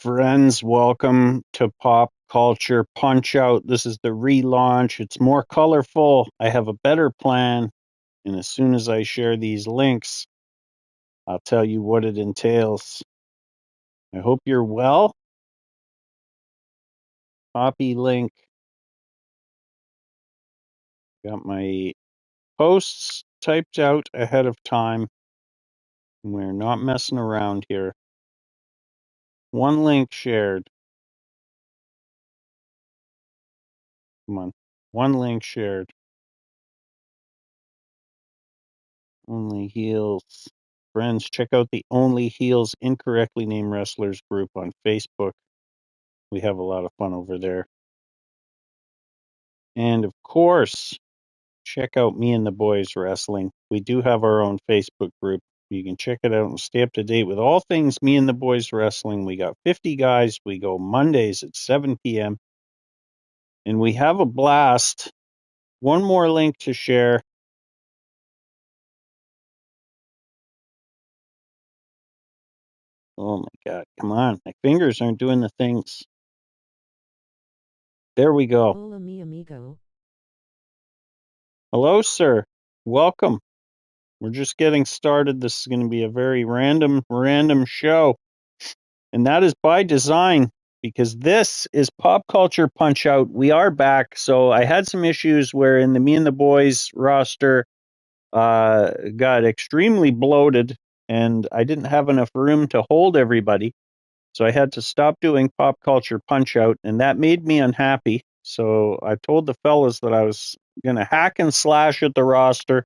Friends, welcome to Pop Culture Punch Out. This is the relaunch. It's more colorful. I have a better plan. And as soon as I share these links, I'll tell you what it entails. I hope you're well. Copy link. Got my posts typed out ahead of time. We're not messing around here. One link shared. Come on. One link shared. Only Heels. Friends, check out the Only Heels Incorrectly Named Wrestlers group on Facebook. We have a lot of fun over there. And of course, check out Me and the Boys Wrestling. We do have our own Facebook group. You can check it out and stay up to date with all things Me and the Boys Wrestling. We got 50 guys. We go Mondays at 7 p.m. And we have a blast. One more link to share. Oh my God, come on. My fingers aren't doing the things. There we go. Hola, mi amigo. Hello, sir. Welcome. We're just getting started. This is going to be a very random show. And that is by design because this is Pop Culture Punch Out. We are back. So I had some issues where in the Me and the Boys roster got extremely bloated and I didn't have enough room to hold everybody. So I had to stop doing Pop Culture Punch Out, and that made me unhappy. So I told the fellas that I was going to hack and slash at the roster.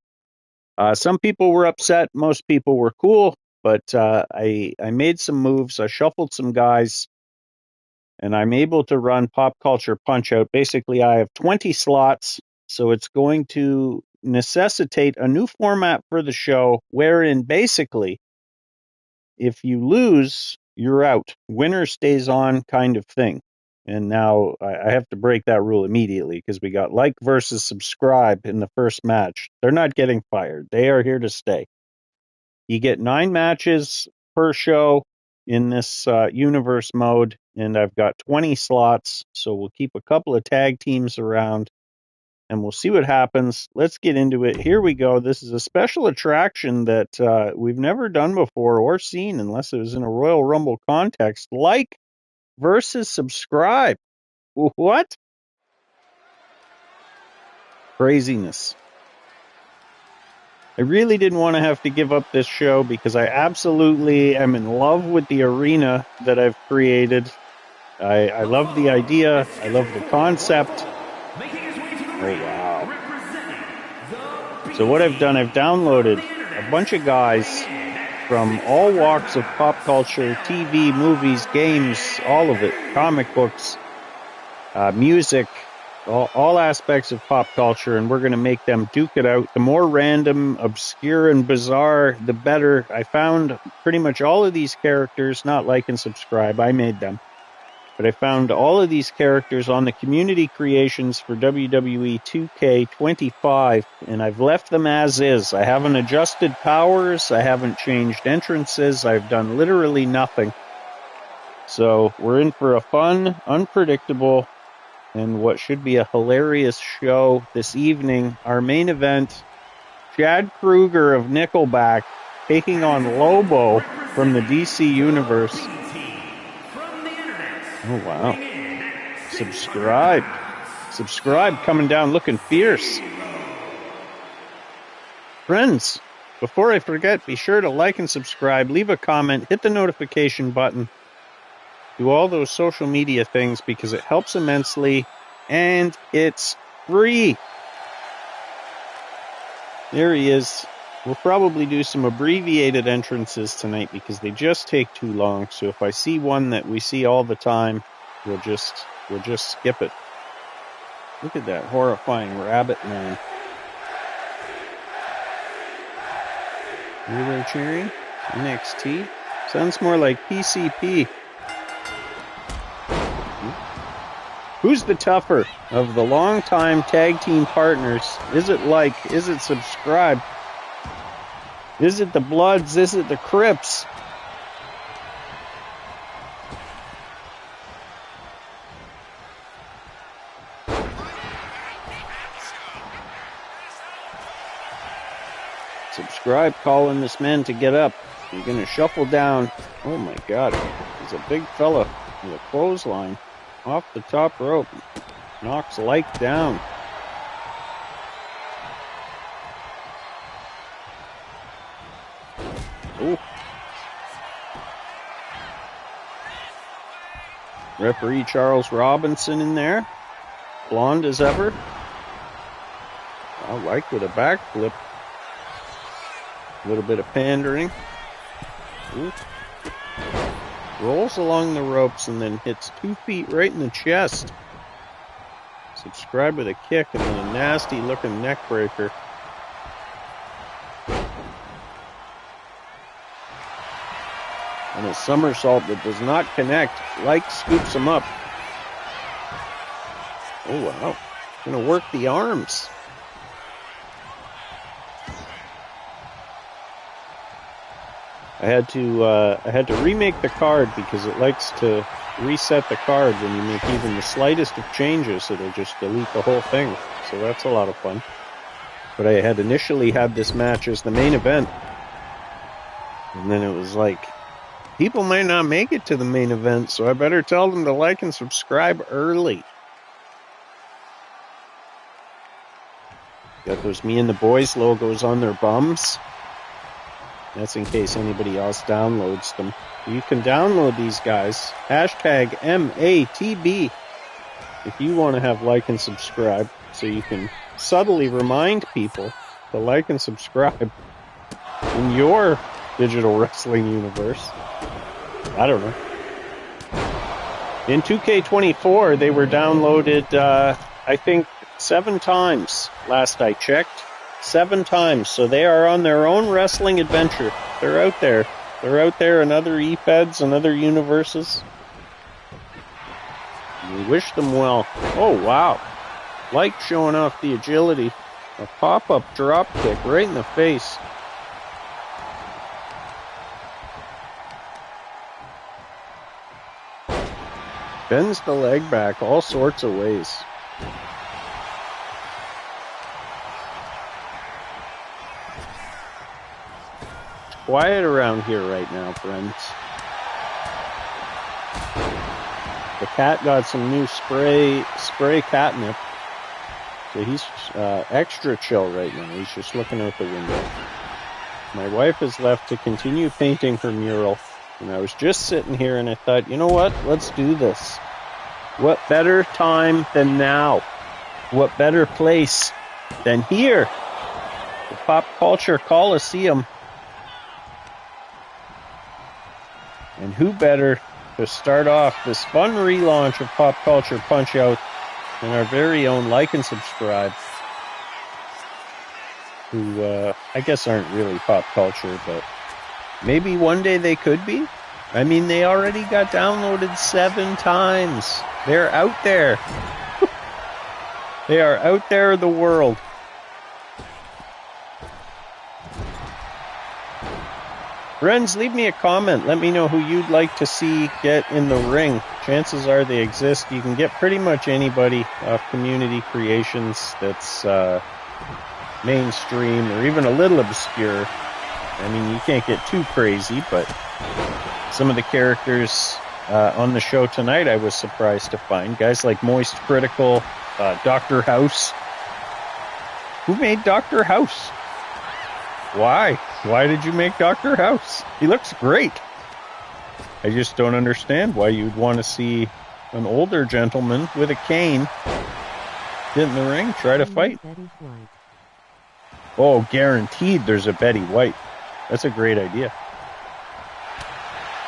Some people were upset. Most people were cool. But I made some moves. I shuffled some guys. And I'm able to run Pop Culture Punch Out. Basically, I have 20 slots. So it's going to necessitate a new format for the show wherein basically, if you lose, you're out. Winner stays on kind of thing. And now I have to break that rule immediately because we got like versus subscribe in the first match. They're not getting fired. They are here to stay. You get 9 matches per show in this universe mode, and I've got 20 slots, so we'll keep a couple of tag teams around, and we'll see what happens. Let's get into it. Here we go. This is a special attraction that we've never done before or seen unless it was in a Royal Rumble context. Like versus subscribe. What? Craziness. I really didn't want to have to give up this show because I absolutely am in love with the arena that I've created. I love the idea. I love the concept. Oh, wow. So what I've done, I've downloaded a bunch of guys from all walks of pop culture, TV, movies, games, all of it, comic books, music, all aspects of pop culture, and we're going to make them duke it out. The more random, obscure, and bizarre, the better. I found pretty much all of these characters, not like and subscribe, I made them, but I found all of these characters on the community creations for WWE 2K25, and I've left them as is. I haven't adjusted powers, I haven't changed entrances, I've done literally nothing. So we're in for a fun, unpredictable, and what should be a hilarious show this evening. Our main event, Chad Kruger of Nickelback taking on Lobo from the DC Universe. Oh, wow. Subscribe coming down looking fierce. Friends, before I forget, be sure to like and subscribe, leave a comment, hit the notification button. Do all those social media things because it helps immensely, and it's free. There he is. We'll probably do some abbreviated entrances tonight because they just take too long. So if I see one that we see all the time, we'll just skip it. Look at that horrifying rabbit man. Who they're cheering? NXT? Sounds more like PCP. Who's the tougher of the longtime tag team partners? Is it like? Is it subscribe? Is it the Bloods? Is it the Crips? Subscribe, calling this man to get up. You're going to shuffle down. Oh my God. He's a big fella with a clothesline off the top rope. Knocks Like down. Ooh. Referee Charles Robinson in there. Blonde as ever. Like with a backflip. A little bit of pandering. Ooh. Rolls along the ropes and then hits 2 feet right in the chest. Subscribe with a kick and then a nasty looking neck breaker. And a somersault that does not connect. Like scoops him up. Oh wow. Gonna work the arms. I had to remake the card because it likes to reset the card when you make even the slightest of changes. It'll just delete the whole thing. So that's a lot of fun. But I had initially had this match as the main event. And then it was like, people might not make it to the main event, so I better tell them to like and subscribe early. Got those Me and the Boys logos on their bums. That's in case anybody else downloads them. You can download these guys. Hashtag MATB if you want to have like and subscribe, so you can subtly remind people to like and subscribe in your digital wrestling universe. I don't know. In 2K24, they were downloaded, I think, 7 times last I checked. 7 times. So they are on their own wrestling adventure. They're out there. They're out there in other e-peds and other universes. We wish them well. Oh, wow. Like showing off the agility. A pop-up drop kick right in the face. Bends the leg back all sorts of ways. Quiet around here right now, friends. The cat got some new spray catnip. So he's extra chill right now. He's just looking out the window. My wife is left to continue painting her mural. And I was just sitting here and I thought, you know what? Let's do this. What better time than now? What better place than here? The Pop Culture Coliseum. And who better to start off this fun relaunch of Pop Culture Punch-Out than our very own Like and Subscribe, who I guess aren't really pop culture, but maybe one day they could be. I mean, they already got downloaded 7 times. They're out there. They are out there in the world. Friends, leave me a comment. Let me know who you'd like to see get in the ring. Chances are they exist. You can get pretty much anybody off Community Creations that's mainstream or even a little obscure. I mean, you can't get too crazy, but some of the characters on the show tonight I was surprised to find. Guys like Moist Critical, Dr. House. Who made Dr. House? Why? Why did you make Dr. House? He looks great. I just don't understand why you'd want to see an older gentleman with a cane get in the ring, try to fight. Oh, guaranteed there's a Betty White. That's a great idea.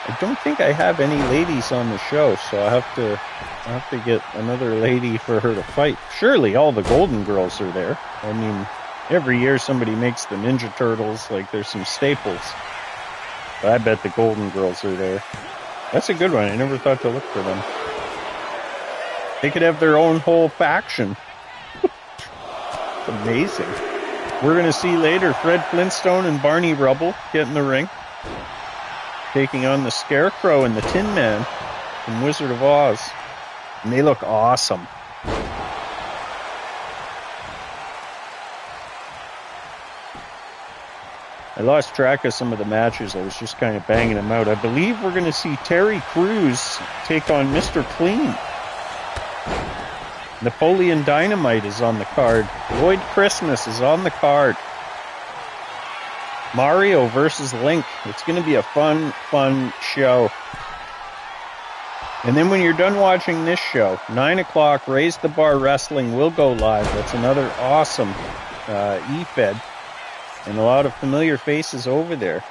I don't think I have any ladies on the show, so I'll have to get another lady for her to fight. Surely all the Golden Girls are there. I mean, every year somebody makes the Ninja Turtles, like there's some staples. But I bet the Golden Girls are there. That's a good one. I never thought to look for them. They could have their own whole faction. It's amazing. We're going to see later Fred Flintstone and Barney Rubble get in the ring, taking on the Scarecrow and the Tin Man from Wizard of Oz. And they look awesome. I lost track of some of the matches. I was just kind of banging them out. I believe we're going to see Terry Crews take on Mr. Clean. Napoleon Dynamite is on the card. Lloyd Christmas is on the card. Mario versus Link. It's going to be a fun show. And then when you're done watching this show, 9 o'clock, Raise the Bar Wrestling will go live. That's another awesome E-Fed. And a lot of familiar faces over there.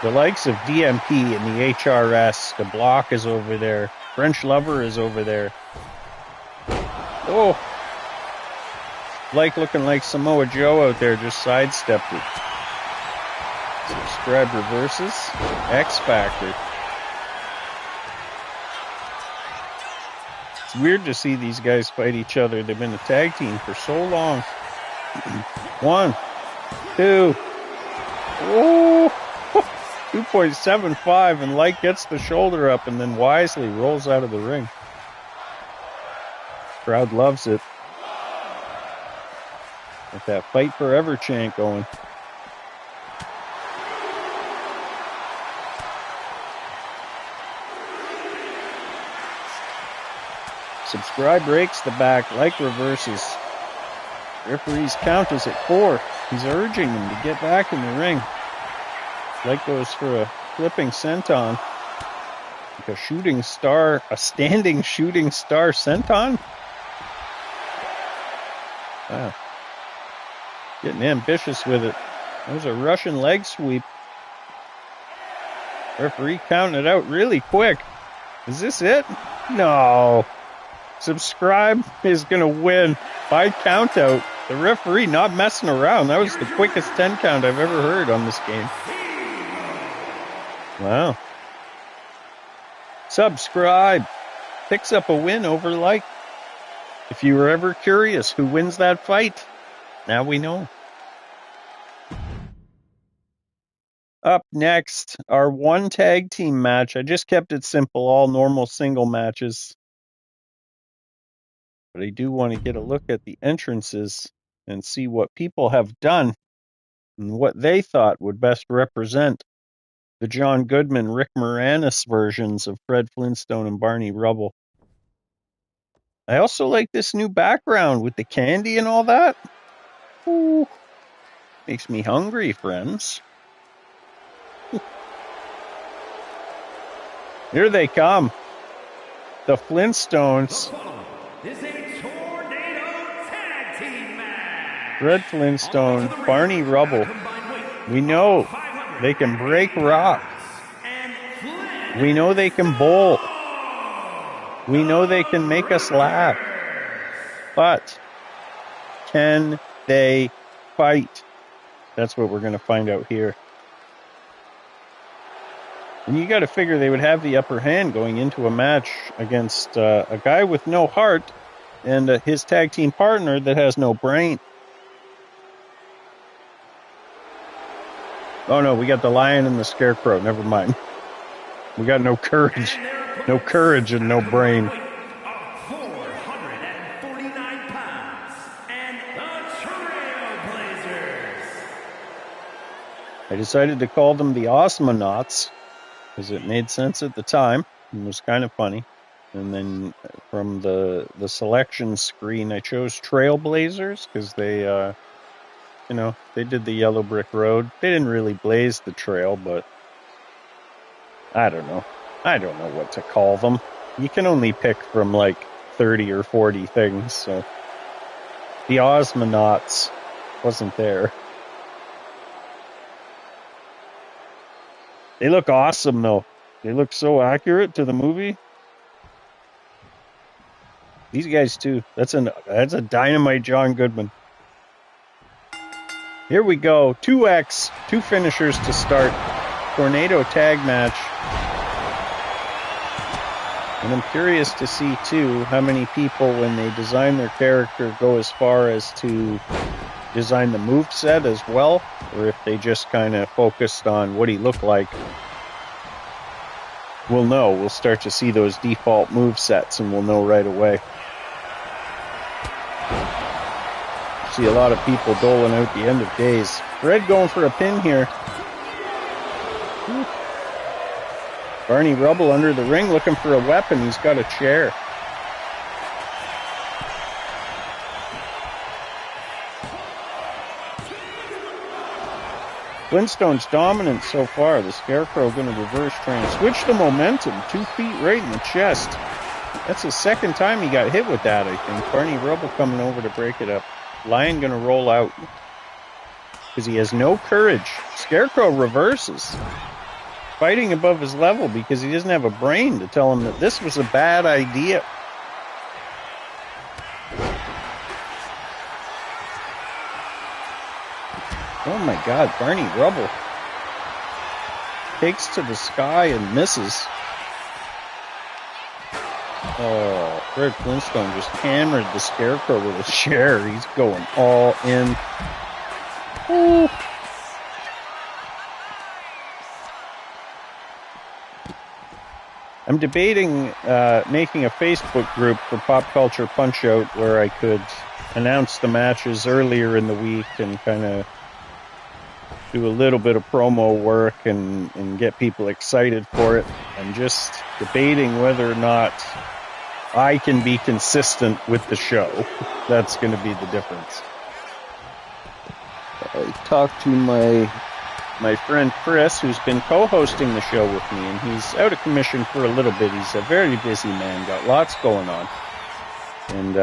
The likes of DMP and the HRS. The Block is over there. French Lover is over there. Oh. Looking like Samoa Joe out there just sidestepped it. Subscribe reverses. X Factor. It's weird to see these guys fight each other. They've been a tag team for so long. 1, 2. Oh, 2.75, and Light gets the shoulder up and then wisely rolls out of the ring. Crowd loves it. With that Fight Forever chant going. Subscribe breaks the back, like reverses. Referee's count is at 4. He's urging him to get back in the ring. Like goes for a flipping senton. Like a shooting star, a standing shooting star senton. Wow. Getting ambitious with it. That was a Russian leg sweep. Referee counting it out really quick. Is this it? No. Subscribe is going to win by count out. The referee not messing around. That was the quickest 10 count I've ever heard on this game. Wow. Subscribe. Picks up a win over Light. If you were ever curious who wins that fight, now we know. Up next, our one tag team match. I just kept it simple, all normal single matches. But I do want to get a look at the entrances and see what people have done and what they thought would best represent the John Goodman, Rick Moranis versions of Fred Flintstone and Barney Rubble. I also like this new background with the candy and all that. Ooh, makes me hungry, friends. Here they come. The Flintstones. This is a tornado tag team match. Fred Flintstone, Barney Rubble. We know they can break rock. We know they can bowl. We know they can make us laugh. But can they fight? That's what we're going to find out here. And you got to figure they would have the upper hand going into a match against a guy with no heart and his tag team partner that has no brain. Oh no, we got the Lion and the Scarecrow. Never mind. We got no courage. No courage and no brain. 449 pounds and the Trailblazers. I decided to call them the Osmonauts because it made sense at the time and was kind of funny. And then from the selection screen, I chose Trailblazers because they, they did the Yellow Brick Road. They didn't really blaze the trail, but I don't know. I don't know what to call them. You can only pick from like 30 or 40 things, so the Osmonauts wasn't there. They look awesome, though. They look so accurate to the movie. These guys, too. That's a dynamite John Goodman. Here we go. 2X. 2 finishers to start. Tornado tag match. And I'm curious to see, too, how many people, when they design their character, go as far as to design the moveset as well, or if they just kind of focused on what he looked like. We'll know. We'll start to see those default movesets, and we'll know right away. See a lot of people doling out the end of days. Fred going for a pin here. Barney Rubble under the ring looking for a weapon. He's got a chair. Flintstone's dominant so far. The Scarecrow going to reverse, trying to switch the momentum. 2 feet right in the chest. That's the second time he got hit with that, I think. Barney Rubble coming over to break it up. Lion going to roll out because he has no courage. Scarecrow reverses. Fighting above his level because he doesn't have a brain to tell him that this was a bad idea. Oh my God, Barney Rubble takes to the sky and misses. Oh, Fred Flintstone just hammered the Scarecrow with a chair. He's going all in. Ooh. I'm debating making a Facebook group for Pop Culture Punch-Out where I could announce the matches earlier in the week and kind of do a little bit of promo work and get people excited for it. I'm just debating whether or not I can be consistent with the show. That's going to be the difference. I talked to my friend Chris, who's been co-hosting the show with me, and he's out of commission for a little bit. He's a very busy man, got lots going on. And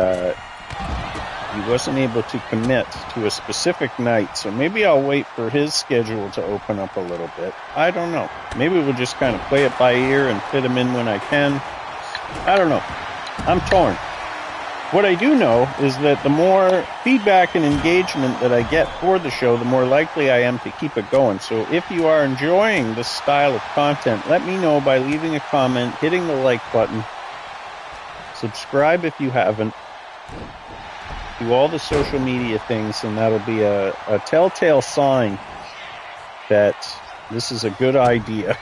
he wasn't able to commit to a specific night, so maybe I'll wait for his schedule to open up a little bit. I don't know. Maybe we'll just kind of play it by ear and fit him in when I can. I don't know. I'm torn. What I do know is that the more feedback and engagement that I get for the show, the more likely I am to keep it going. So if you are enjoying this style of content, let me know by leaving a comment, hitting the like button, subscribe if you haven't, do all the social media things, and that'll be a telltale sign that this is a good idea,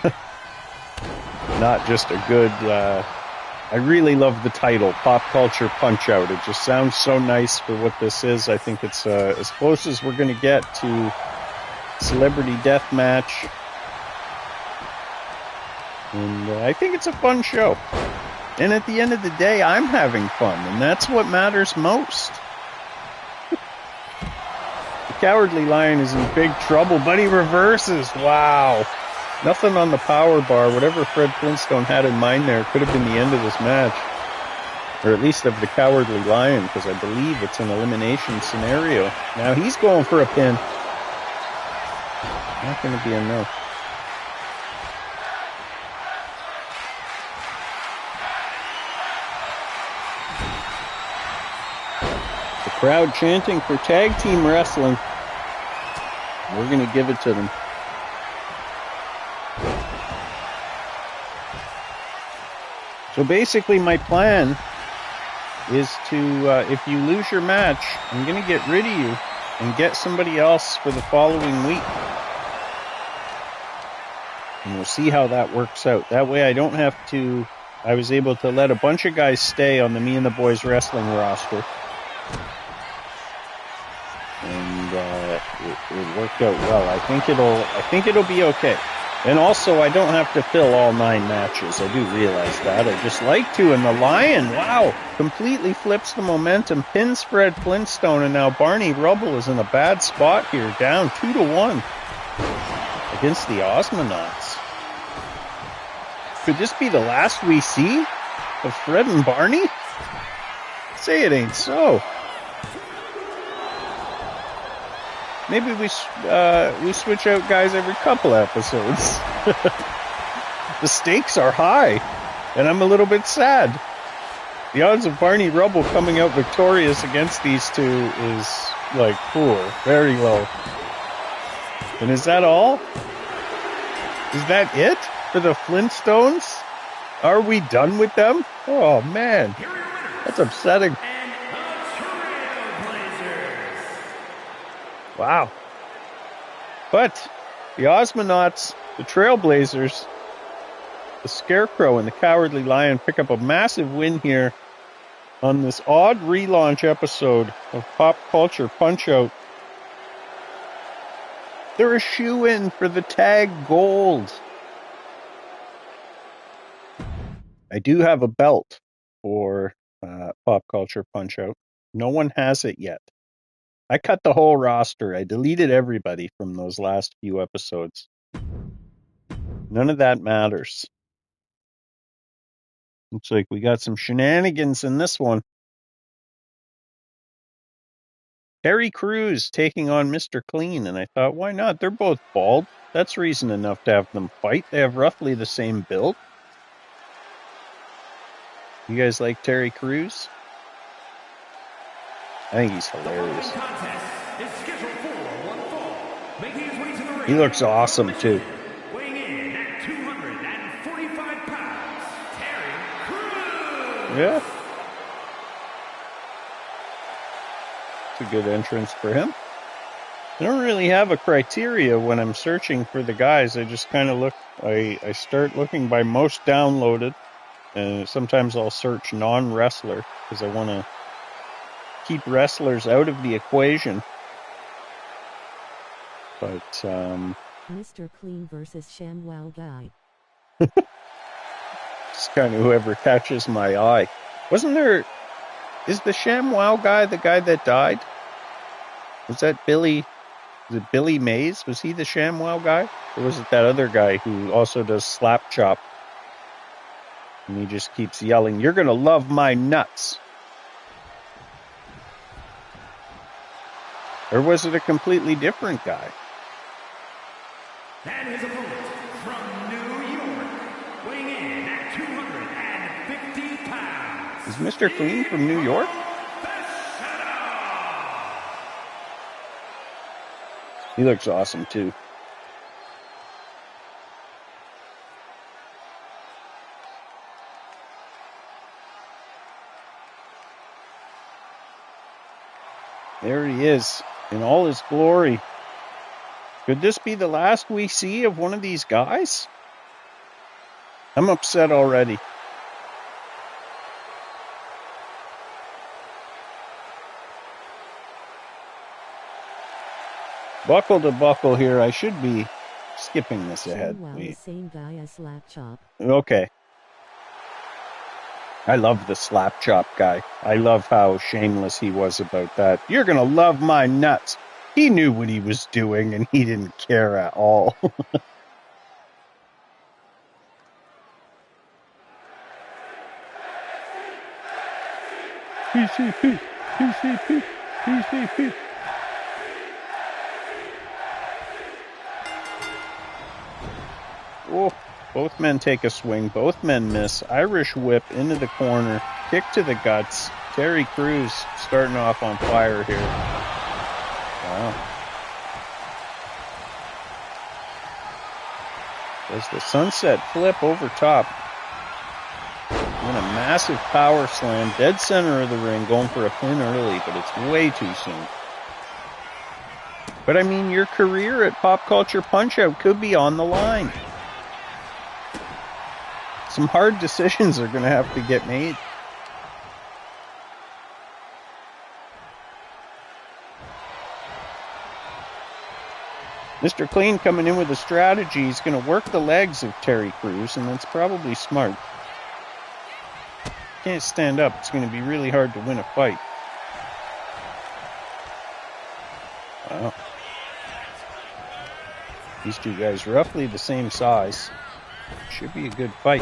not just a good... I really love the title, Pop Culture Punch-Out. It just sounds so nice for what this is. I think it's as close as we're going to get to Celebrity Deathmatch. And I think it's a fun show. And at the end of the day, I'm having fun, and that's what matters most. The Cowardly Lion is in big trouble, but he reverses. Wow. Nothing on the power bar. Whatever Fred Flintstone had in mind there could have been the end of this match. Or at least of the Cowardly Lion, because I believe it's an elimination scenario. Now he's going for a pin. Not going to be enough. The crowd chanting for tag team wrestling. We're going to give it to them. So basically my plan is to, if you lose your match, I'm going to get rid of you and get somebody else for the following week. And we'll see how that works out. That way I don't have to, I was able to let a bunch of guys stay on the Me and the Boys Wrestling roster. And it worked out well. I think it'll be okay. And also, I don't have to fill all 9 matches. I do realize that. I just like to. And the Lion, wow, completely flips the momentum, pins Fred Flintstone, and now Barney Rubble is in a bad spot here, down 2-1 against the Osmonauts. Could this be the last we see of Fred and Barney? Say it ain't so. Maybe we switch out guys every couple episodes. The stakes are high, and I'm a little bit sad. The odds of Barney Rubble coming out victorious against these two is, like, poor, very low. And is that all? Is that it for the Flintstones? Are we done with them? Oh, man. That's upsetting. Wow. But the Osmonauts, the Trailblazers, the Scarecrow, and the Cowardly Lion pick up a massive win here on this odd relaunch episode of Pop Culture Punch-Out. They're a shoo-in for the tag gold. I do have a belt for Pop Culture Punch-Out. No one has it yet. I cut the whole roster. I deleted everybody from those last few episodes. None of that matters. Looks like we got some shenanigans in this one. Terry Crews taking on Mr. Clean, and I thought, why not? They're both bald. That's reason enough to have them fight. They have roughly the same build. You guys like Terry Crews? I think he's hilarious. He looks awesome, too. Weighing in at 245 pounds, Terry Crews. Yeah. It's a good entrance for him. I don't really have a criteria when I'm searching for the guys. I just kind of look, I start looking by most downloaded. And sometimes I'll search non-wrestler because I want to keep wrestlers out of the equation. But, Mr. Clean versus ShamWow Guy. It's kind of whoever catches my eye. Is the ShamWow guy the guy that died? Was it Billy Mays? Was he the ShamWow guy? Or was it that other guy who also does slap chop? And he just keeps yelling, "You're going to love my nuts." Or was it a completely different guy? And his opponent from New York, weighing in at 250 pounds. Is Mr. Clean from New York? He looks awesome, too. There he is, in all his glory. Could this be the last we see of one of these guys? I'm upset already. Buckle to buckle here. I should be skipping this ahead. ShamWow, the same guy as Slap Chop. Okay. I love the slap chop guy. I love how shameless he was about that. "You're going to love my nuts." He knew what he was doing and he didn't care at all. PCP, PCP, PCP. Oh, both men take a swing. Both men miss. Irish whip into the corner. Kick to the guts. Terry Crews starting off on fire here. Wow. Does the sunset flip over top. And a massive power slam. Dead center of the ring. Going for a pin early, but it's way too soon. But I mean, your career at Pop Culture Punch-Out could be on the line. Some hard decisions are going to have to get made. Mr. Clean coming in with a strategy. He's going to work the legs of Terry Crews, and that's probably smart. Can't stand up. It's going to be really hard to win a fight. Wow. These two guys roughly the same size. Should be a good fight.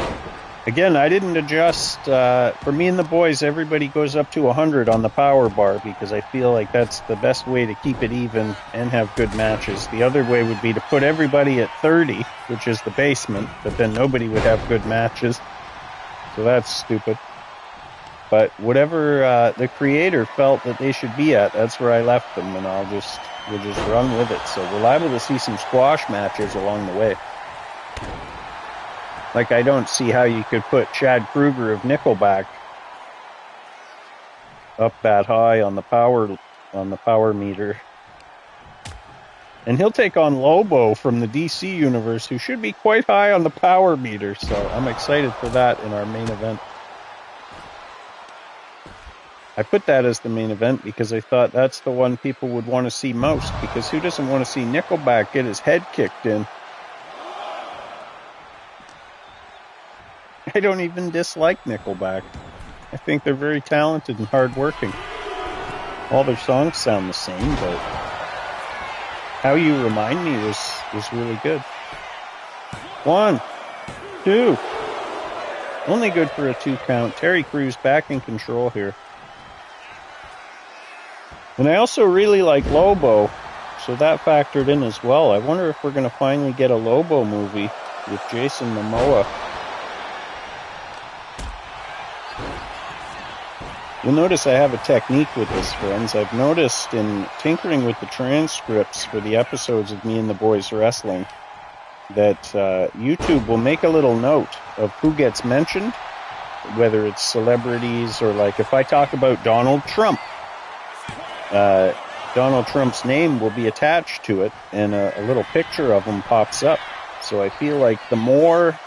Again, I didn't adjust. For me and the boys, everybody goes up to 100 on the power bar because I feel like that's the best way to keep it even and have good matches. The other way would be to put everybody at 30, which is the basement, but then nobody would have good matches. So that's stupid. But whatever the creator felt that they should be at, that's where I left them, and we'll just run with it. So we're liable to see some squash matches along the way. Like, I don't see how you could put Chad Kruger of Nickelback up that high on the power meter. And he'll take on Lobo from the DC universe, who should be quite high on the power meter. So I'm excited for that in our main event. I put that as the main event because I thought that's the one people would want to see most, because who doesn't want to see Nickelback get his head kicked in? I don't even dislike Nickelback. I think they're very talented and hardworking. All their songs sound the same, but How You Remind Me was really good. 1, 2. Only good for a 2 count. Terry Crews back in control here. And I also really like Lobo, so that factored in as well. I wonder if we're going to finally get a Lobo movie with Jason Momoa. You'll notice I have a technique with this, friends. I've noticed in tinkering with the transcripts for the episodes of Me and the Boys Wrestling that YouTube will make a little note of who gets mentioned, whether it's celebrities or, like, if I talk about Donald Trump, Donald Trump's name will be attached to it, and a little picture of him pops up. So I feel like the more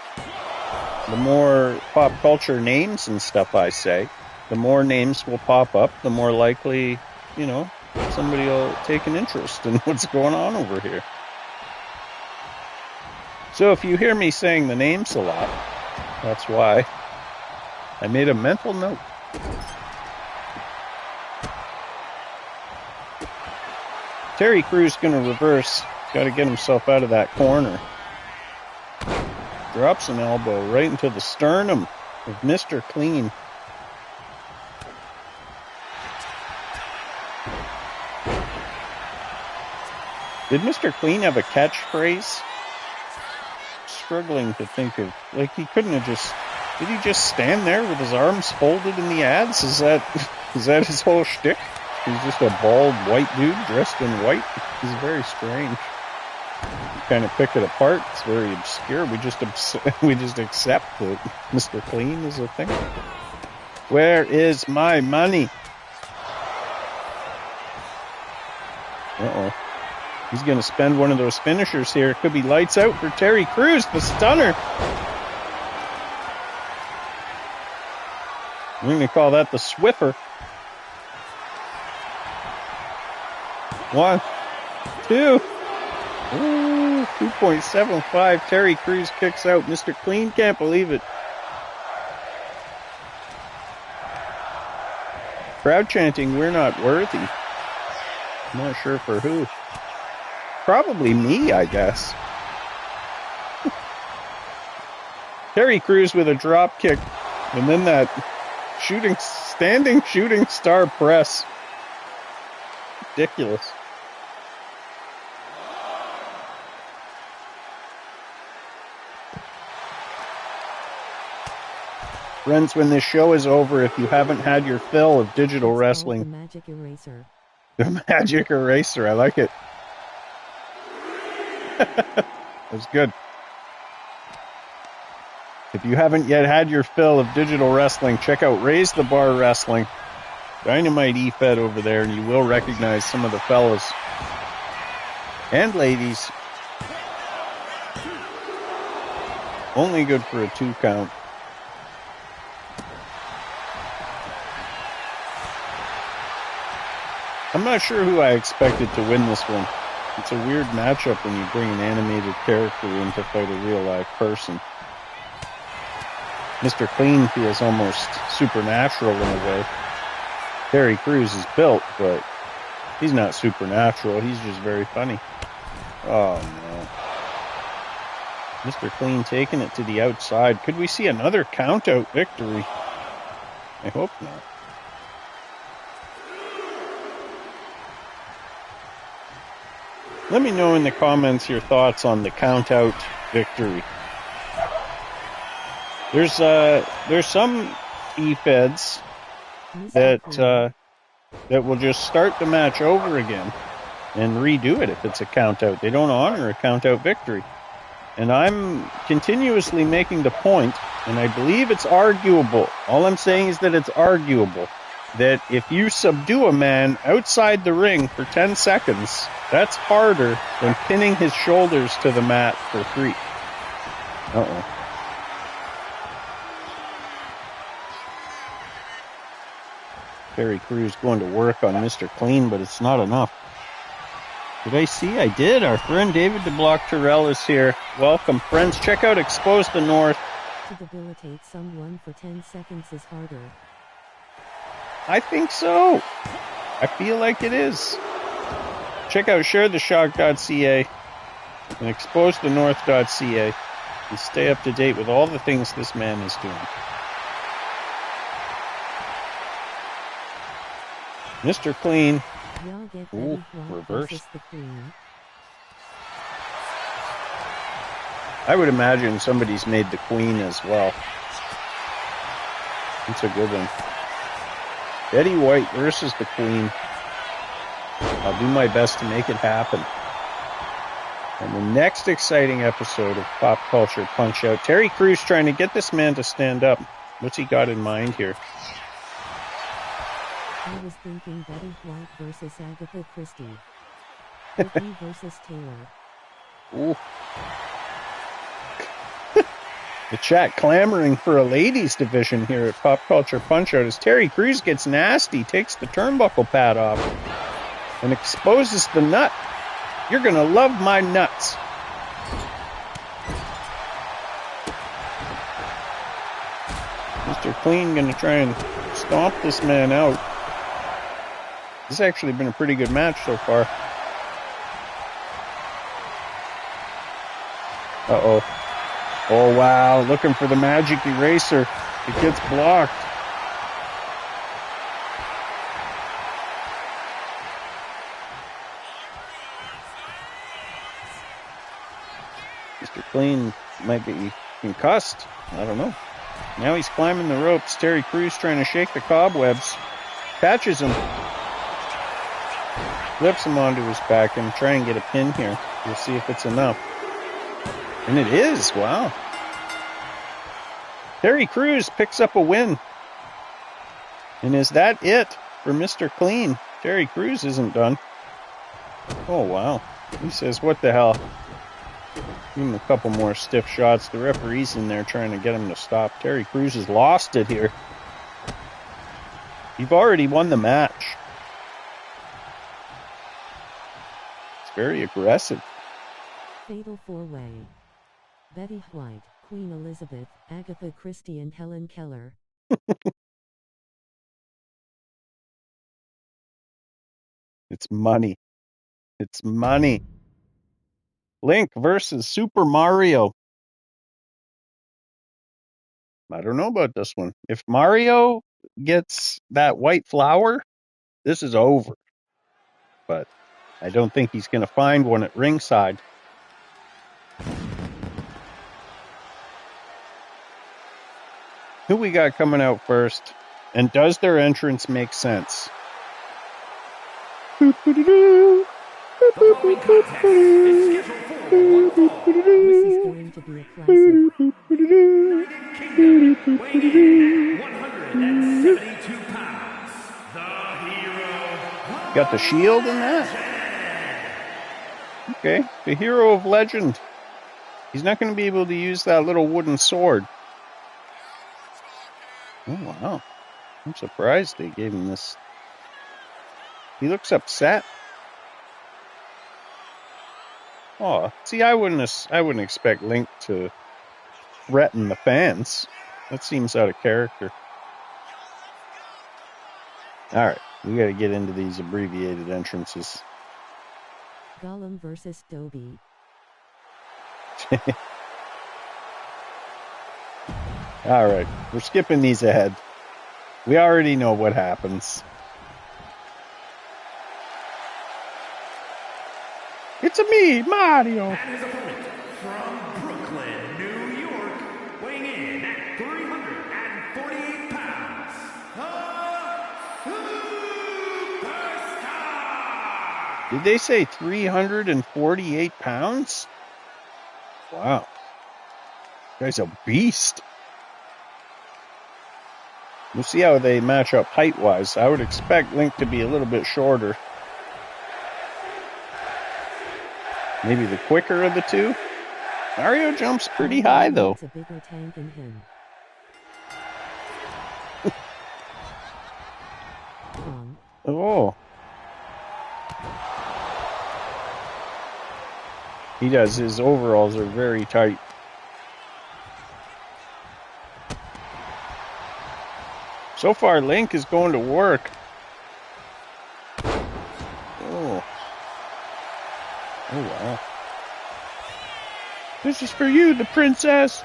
pop culture names and stuff I say, the more names will pop up, the more likely, somebody will take an interest in what's going on over here. So if you hear me saying the names a lot, that's why. I made a mental note. Terry Crews going to reverse. Got to get himself out of that corner. Drops an elbow right into the sternum of Mr. Clean. Did Mr. Clean have a catchphrase? Struggling to think of, like, he couldn't have just, did he just stand there with his arms folded in the ads? Is that his whole shtick? He's just a bald white dude dressed in white. He's very strange. You kind of pick it apart. It's very obscure. We just accept that Mr. Clean is a thing. Where is my money? Uh-oh. He's going to spend one of those finishers here. It could be lights out for Terry Crews, the stunner. We're going to call that the Swiffer. 1, 2. Ooh, 2.75. Terry Crews kicks out. Mr. Clean can't believe it. Crowd chanting, "We're not worthy." I'm not sure for who. Probably me, I guess. Terry Crews with a drop kick, and then that standing shooting star press. Ridiculous. Friends, when this show is over, if you haven't had your fill of digital wrestling... The magic eraser. The magic eraser, I like it. That was good. If you haven't yet had your fill of digital wrestling, check out Raise the Bar Wrestling. Dynamite eFed over there, and you will recognize some of the fellas and ladies. Only good for a 2 count. I'm not sure who I expected to win this one. It's a weird matchup when you bring an animated character in to fight a real-life person. Mr. Clean feels almost supernatural in a way. Terry Crews is built, but he's not supernatural. He's just very funny. Oh, no. Mr. Clean taking it to the outside. Could we see another count-out victory? I hope not. Let me know in the comments your thoughts on the count-out victory. There's some eFeds that will just start the match over again and redo it if it's a count-out. They don't honor a count-out victory. And I'm continuously making the point, and I believe it's arguable. All I'm saying is that it's arguable that if you subdue a man outside the ring for 10 seconds, that's harder than pinning his shoulders to the mat for 3. Uh-oh. Terry Crews going to work on Mr. Clean, but it's not enough. Did I see? I did. Our friend David DeBlock Terrell is here. Welcome, friends. Check out Expose the North. To debilitate someone for 10 seconds is harder. I think so. I feel like it is. Check out sharetheshock.ca and exposethenorth.ca and stay up to date with all the things this man is doing. Mr. Clean. Y'all get Ooh, Betty White reverse. versus the Queen. I would imagine somebody's made the Queen as well. That's a good one. Betty White versus the Queen. I'll do my best to make it happen. And the next exciting episode of Pop Culture Punch-Out, Terry Crews trying to get this man to stand up. What's he got in mind here? I was thinking Betty White versus Agatha Christie. Ricky versus Taylor. Ooh. The chat clamoring for a ladies division here at Pop Culture Punch-Out as Terry Crews gets nasty, takes the turnbuckle pad off, and exposes the nut. You're gonna love my nuts. Mr. Clean gonna try and stomp this man out. This has actually been a pretty good match so far. Uh-oh. Oh, wow. Looking for the magic eraser. It gets blocked. Mr. Clean might be concussed. I don't know. Now he's climbing the ropes. Terry Crews trying to shake the cobwebs. Catches him. Flips him onto his back and try and get a pin here. We'll see if it's enough. And it is. Wow. Terry Crews picks up a win. And is that it for Mr. Clean? Terry Crews isn't done. Oh, wow. He says, what the hell? Give him a couple more stiff shots. The referee's in there trying to get him to stop. Terry Crews has lost it here. You've already won the match. It's very aggressive. Fatal 4-way. Betty White, Queen Elizabeth, Agatha Christie and Helen Keller. It's money. It's money. Link versus Super Mario. I don't know about this one. If Mario gets that white flower, this is over. But I don't think he's going to find one at ringside. Who we got coming out first? And does their entrance make sense? The following contest is scheduled for one fall. This is going to be a classic. United Kingdom, weighing in at 172 pounds. The hero. Got the shield in that? Okay, the hero of legend. He's not going to be able to use that little wooden sword. Oh, wow. I'm surprised they gave him this. He looks upset. Oh, see, I wouldn't expect Link to threaten the fans. That seems out of character. All right, we got to get into these abbreviated entrances. Gollum versus Dobby. All right, we're skipping these ahead. We already know what happens. It's me, Mario. And his opponent from Brooklyn, New York, weighing in at 348 pounds, the Superstar! Did they say 348 pounds? Wow. Guy's a beast. We'll see how they match up height-wise. I would expect Link to be a little bit shorter. Maybe the quicker of the two. Mario jumps pretty high, though. It's a bigger tank than him. Oh. He does. His overalls are very tight. So far, Link is going to work. Oh. Oh, wow. This is for you, the princess.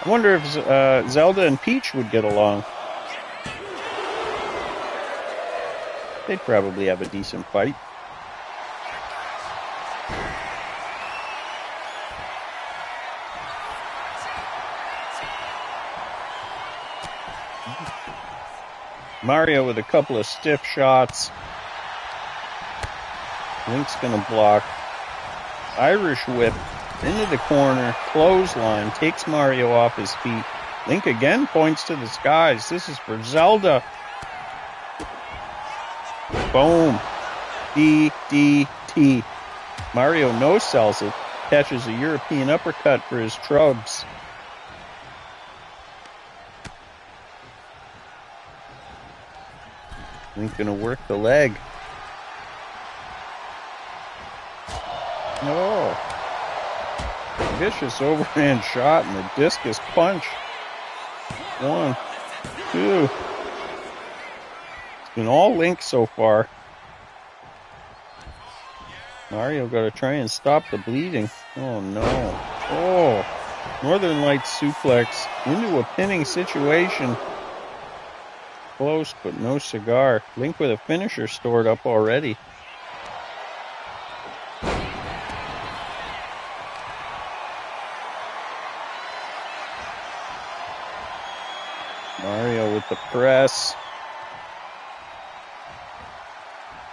I wonder if Zelda and Peach would get along. They'd probably have a decent fight. Mario with a couple of stiff shots. Link's gonna block. Irish whip into the corner. Clothesline takes Mario off his feet. Link again points to the skies. This is for Zelda. Boom. DDT. Mario no-sells it. Catches a European uppercut for his trubs. Link gonna work the leg. Oh. Vicious overhand shot and a discus punch. 1, 2. It's been all Link so far. Mario got to try and stop the bleeding. Oh no. Oh. Northern Lights suplex into a pinning situation. Close, but no cigar. Link with a finisher stored up already. Mario with the press.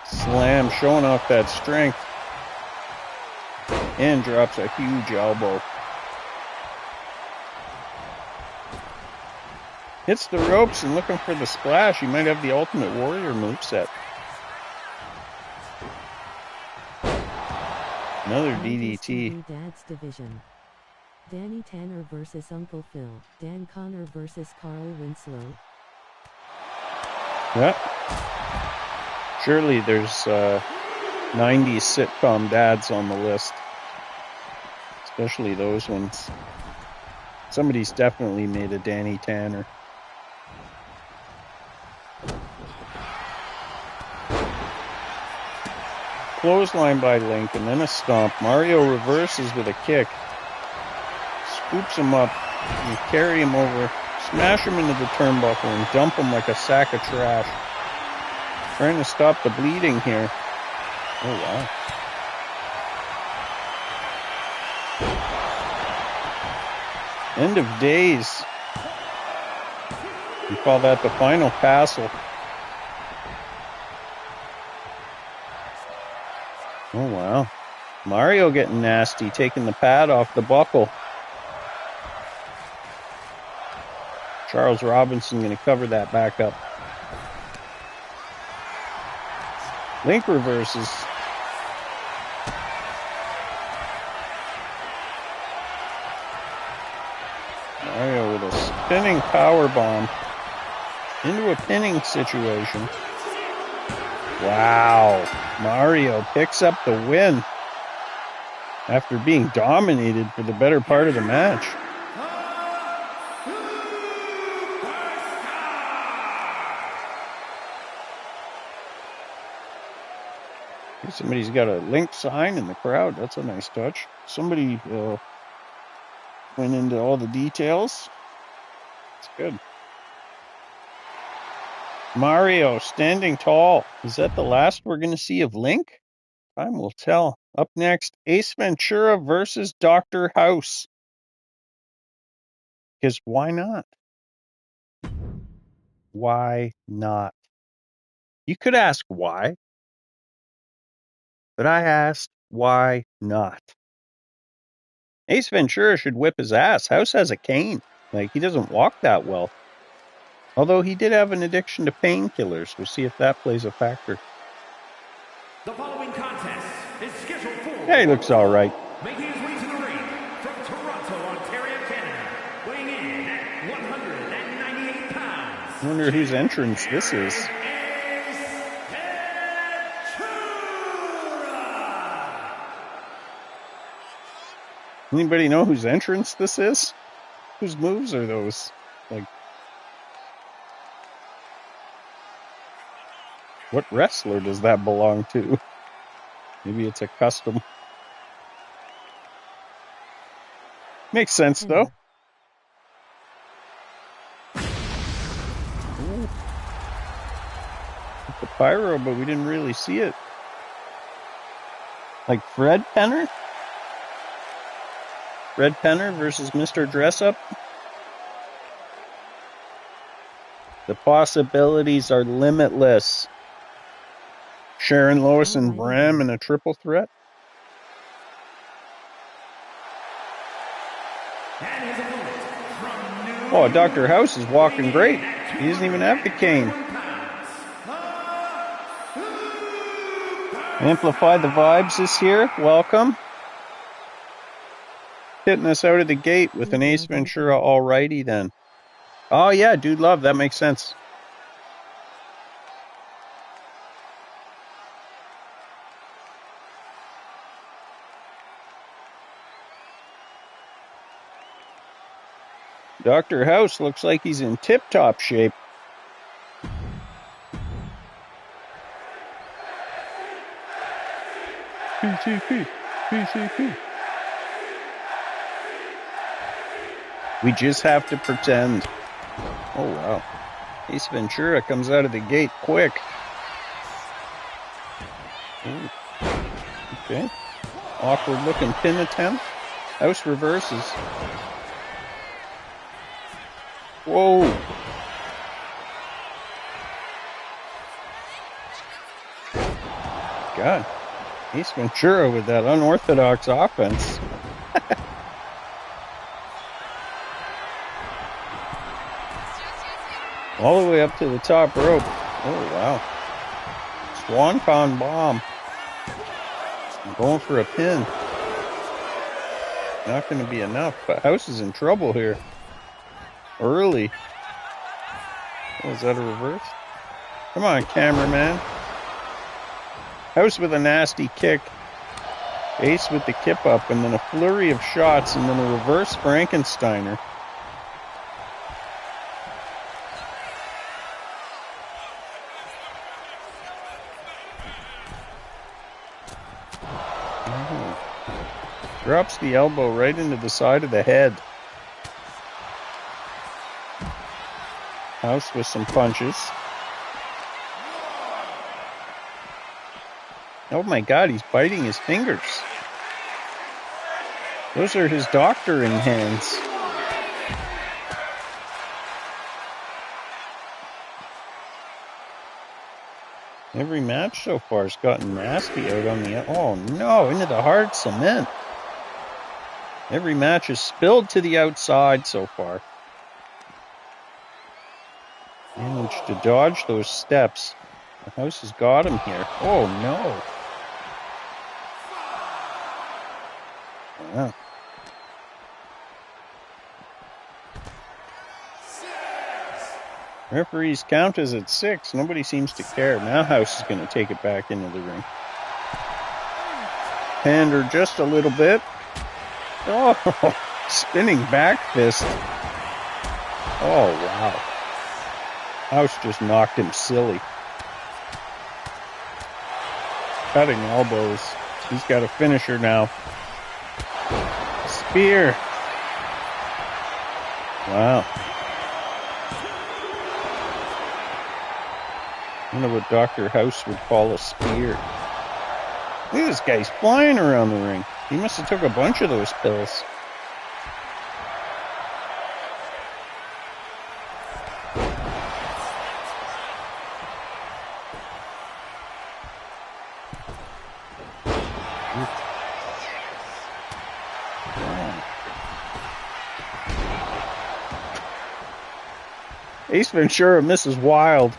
Slam, showing off that strength. And drops a huge elbow. Hits the ropes and looking for the splash. He might have the Ultimate Warrior moveset. Another DDT. Dad's division. Danny Tanner versus Uncle Phil. Dan Connor versus Carl Winslow. Yeah. Surely there's 90s sitcom dads on the list. Especially those ones. Somebody's definitely made a Danny Tanner. Clothesline by Link and then a stomp. Mario reverses with a kick. Scoops him up and carry him over. Smash him into the turnbuckle and dump him like a sack of trash. Trying to stop the bleeding here. Oh, wow. End of days. We call that the final castle. Oh, wow. Mario getting nasty, taking the pad off the buckle. Charles Robinson going to cover that back up. Link reverses. Mario with a spinning power bomb into a pinning situation. Wow. Mario picks up the win after being dominated for the better part of the match. Somebody's got a Link sign in the crowd. That's a nice touch. Somebody went into all the details. It's good. Mario standing tall. Is that the last we're going to see of Link? Time will tell. Up next, Ace Ventura versus Dr. House. Because why not? Why not? You could ask why. But I asked, why not? Ace Ventura should whip his ass. House has a cane. Like, he doesn't walk that well. Although he did have an addiction to painkillers. We'll see if that plays a factor. The following contest is scheduled for... Yeah, he looks all right. Making his way to the ring from Toronto, Ontario, Canada, weighing in 298 pounds. I wonder whose entrance this is. Anybody know whose entrance this is? Whose moves are those? Like, what wrestler does that belong to? Maybe it's a custom. Makes sense, though. Ooh. The pyro, but we didn't really see it. Like Fred Penner? Fred Penner versus Mr. Dressup? The possibilities are limitless. Sharon, Lois, and Bram in a triple threat? Oh, Dr. House is walking great. He doesn't even have the cane. Amplify the Vibes is here. Welcome. Hitting us out of the gate with an Ace Ventura alrighty then. Oh yeah, Dude Love, that makes sense. Dr. House looks like he's in tip-top shape. PCP, PCP. We just have to pretend. Oh, wow. Ace Ventura comes out of the gate quick. Ooh. Okay. Awkward looking pin attempt. House reverses. Whoa. God. Ace Ventura with that unorthodox offense. All the way up to the top rope. Oh, wow. Swanton bomb. I'm going for a pin. Not going to be enough, but House is in trouble here. Early. Oh, is that a reverse? Come on, cameraman. House with a nasty kick. Ace with the kip up, and then a flurry of shots, and then a reverse Frankensteiner. Drops the elbow right into the side of the head. House with some punches. Oh my God, he's biting his fingers. Those are his doctoring hands. Every match so far has gotten nasty out on the... Oh no, into the hard cement. Every match is spilled to the outside so far. Managed to dodge those steps. The House has got him here. Oh no. Wow. Referees count as at 6. Nobody seems to care. Now House is going to take it back into the ring. Pander just a little bit. Oh, spinning back fist. Oh, wow. House just knocked him silly. Cutting elbows. He's got a finisher now. Spear. Wow. I don't know what Dr. House would call a spear. Look at this guy's flying around the ring. He must have took a bunch of those pills. Ace Ventura misses wild.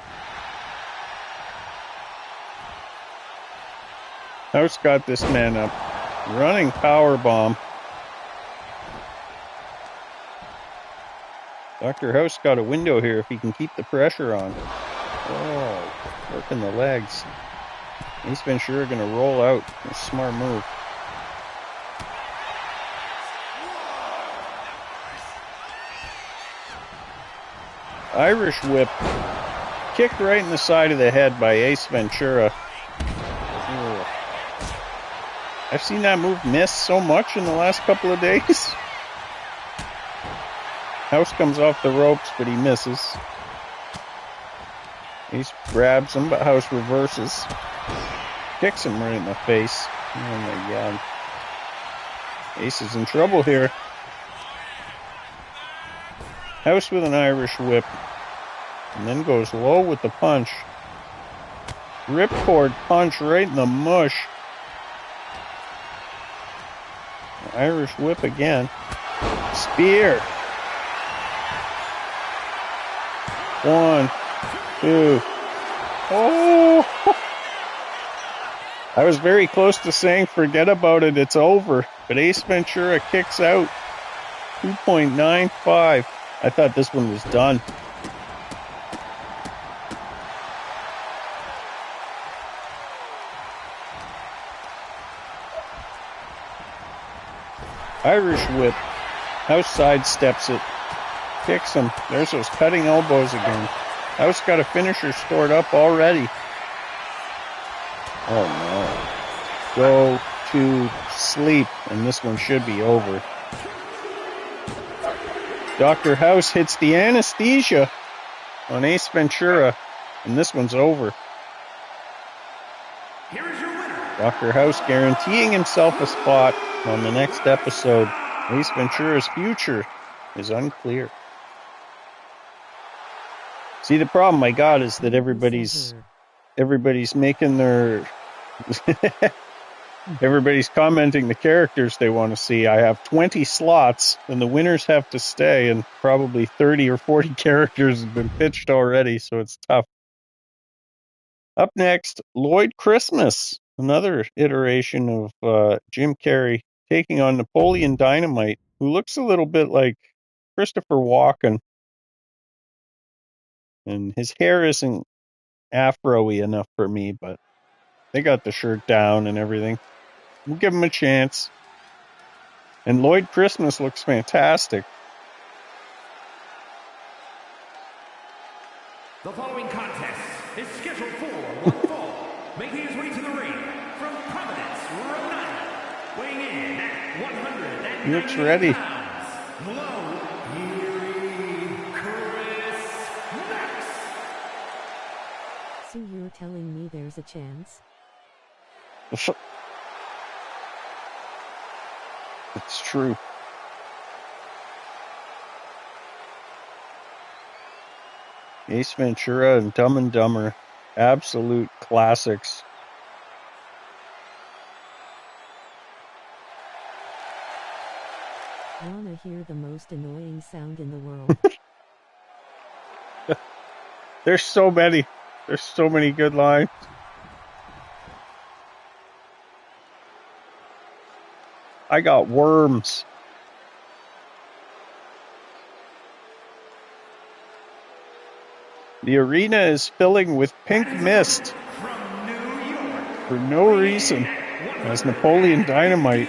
House got this man up. Running power bomb. Dr. House got a window here if he can keep the pressure on. Oh, working the legs. Ace Ventura going to roll out. A smart move. Irish whip. Kicked right in the side of the head by Ace Ventura. Ooh. I've seen that move miss so much in the last couple of days. House comes off the ropes, but he misses. Ace grabs him, but House reverses. Kicks him right in the face. Oh my god. Ace is in trouble here. House with an Irish whip. And then goes low with the punch. Ripcord punch right in the mush. Irish whip again. Spear. 1, 2. Oh! I was very close to saying forget about it, it's over. But Ace Ventura kicks out. 2.95. I thought this one was done. Irish whip. House sidesteps it. Kicks him. There's those cutting elbows again. House got a finisher stored up already. Oh no. Go to sleep. And this one should be over. Dr. House hits the anesthesia on Ace Ventura. And this one's over. Here is your winner. Dr. House guaranteeing himself a spot on the next episode. Ace Ventura's future is unclear. See, the problem I got is that everybody's making their everybody's commenting the characters they want to see. I have 20 slots, and the winners have to stay, and probably 30 or 40 characters have been pitched already, so it's tough. Up next, Lloyd Christmas, another iteration of Jim Carrey taking on Napoleon Dynamite, who looks a little bit like Christopher Walken. And his hair isn't afro-y enough for me, but they got the shirt down and everything. We'll give him a chance. And Lloyd Christmas looks fantastic. The following contest is scheduled for one fall. Making his way to the ring from Providence, Rhode Island. Weighing in at 190 He looks ready. pounds. Hello, Chris Max. So you're telling me there's a chance? It's true. Ace Ventura and Dumb and Dumber. Absolute classics. Wanna hear the most annoying sound in the world? There's so many. There's so many good lines. I got worms. The arena is filling with pink mist From New York. for no reason as Napoleon Dynamite.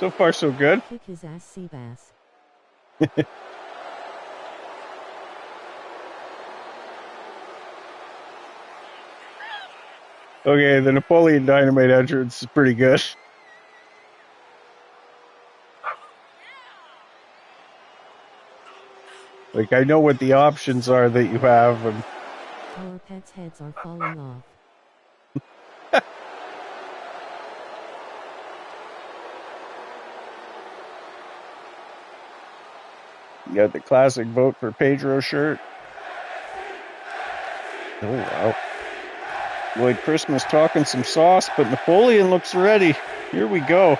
So far, so good. Kick his ass, Seabass. Okay, the Napoleon Dynamite entrance is pretty good. Like, I know what the options are that you have, and Our pets' heads are falling off. you got the classic vote for Pedro shirt. Oh, wow. Lloyd Christmas talking some sauce, but Napoleon looks ready. Here we go.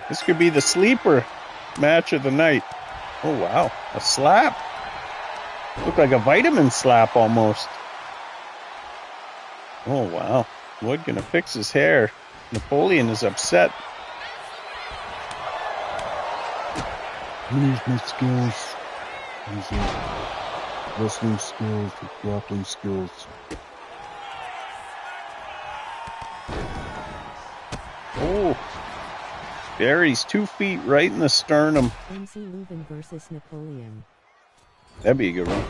This could be the sleeper match of the night. Oh, wow. A slap. Looked like a vitamin slap almost. Oh, wow. Lloyd gonna fix his hair. Napoleon is upset. Use my skills. Use wrestling skills, grappling skills. Oh, Barry's 2 feet right in the sternum. MC Leuven versus Napoleon. That'd be a good one.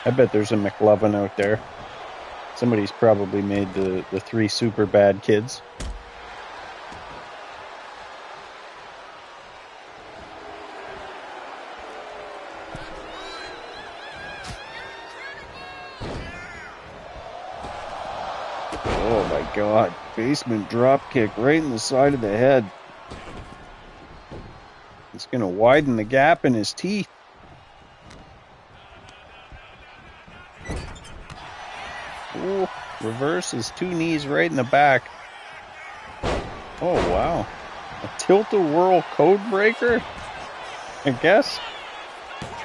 I bet there's a McLovin out there. Somebody's probably made the 3 super bad kids. Oh my God. Basement drop kick right in the side of the head. It's going to widen the gap in his teeth. Oh, reverses 2 knees right in the back. Oh, wow. A tilt-a-whirl code breaker? I guess.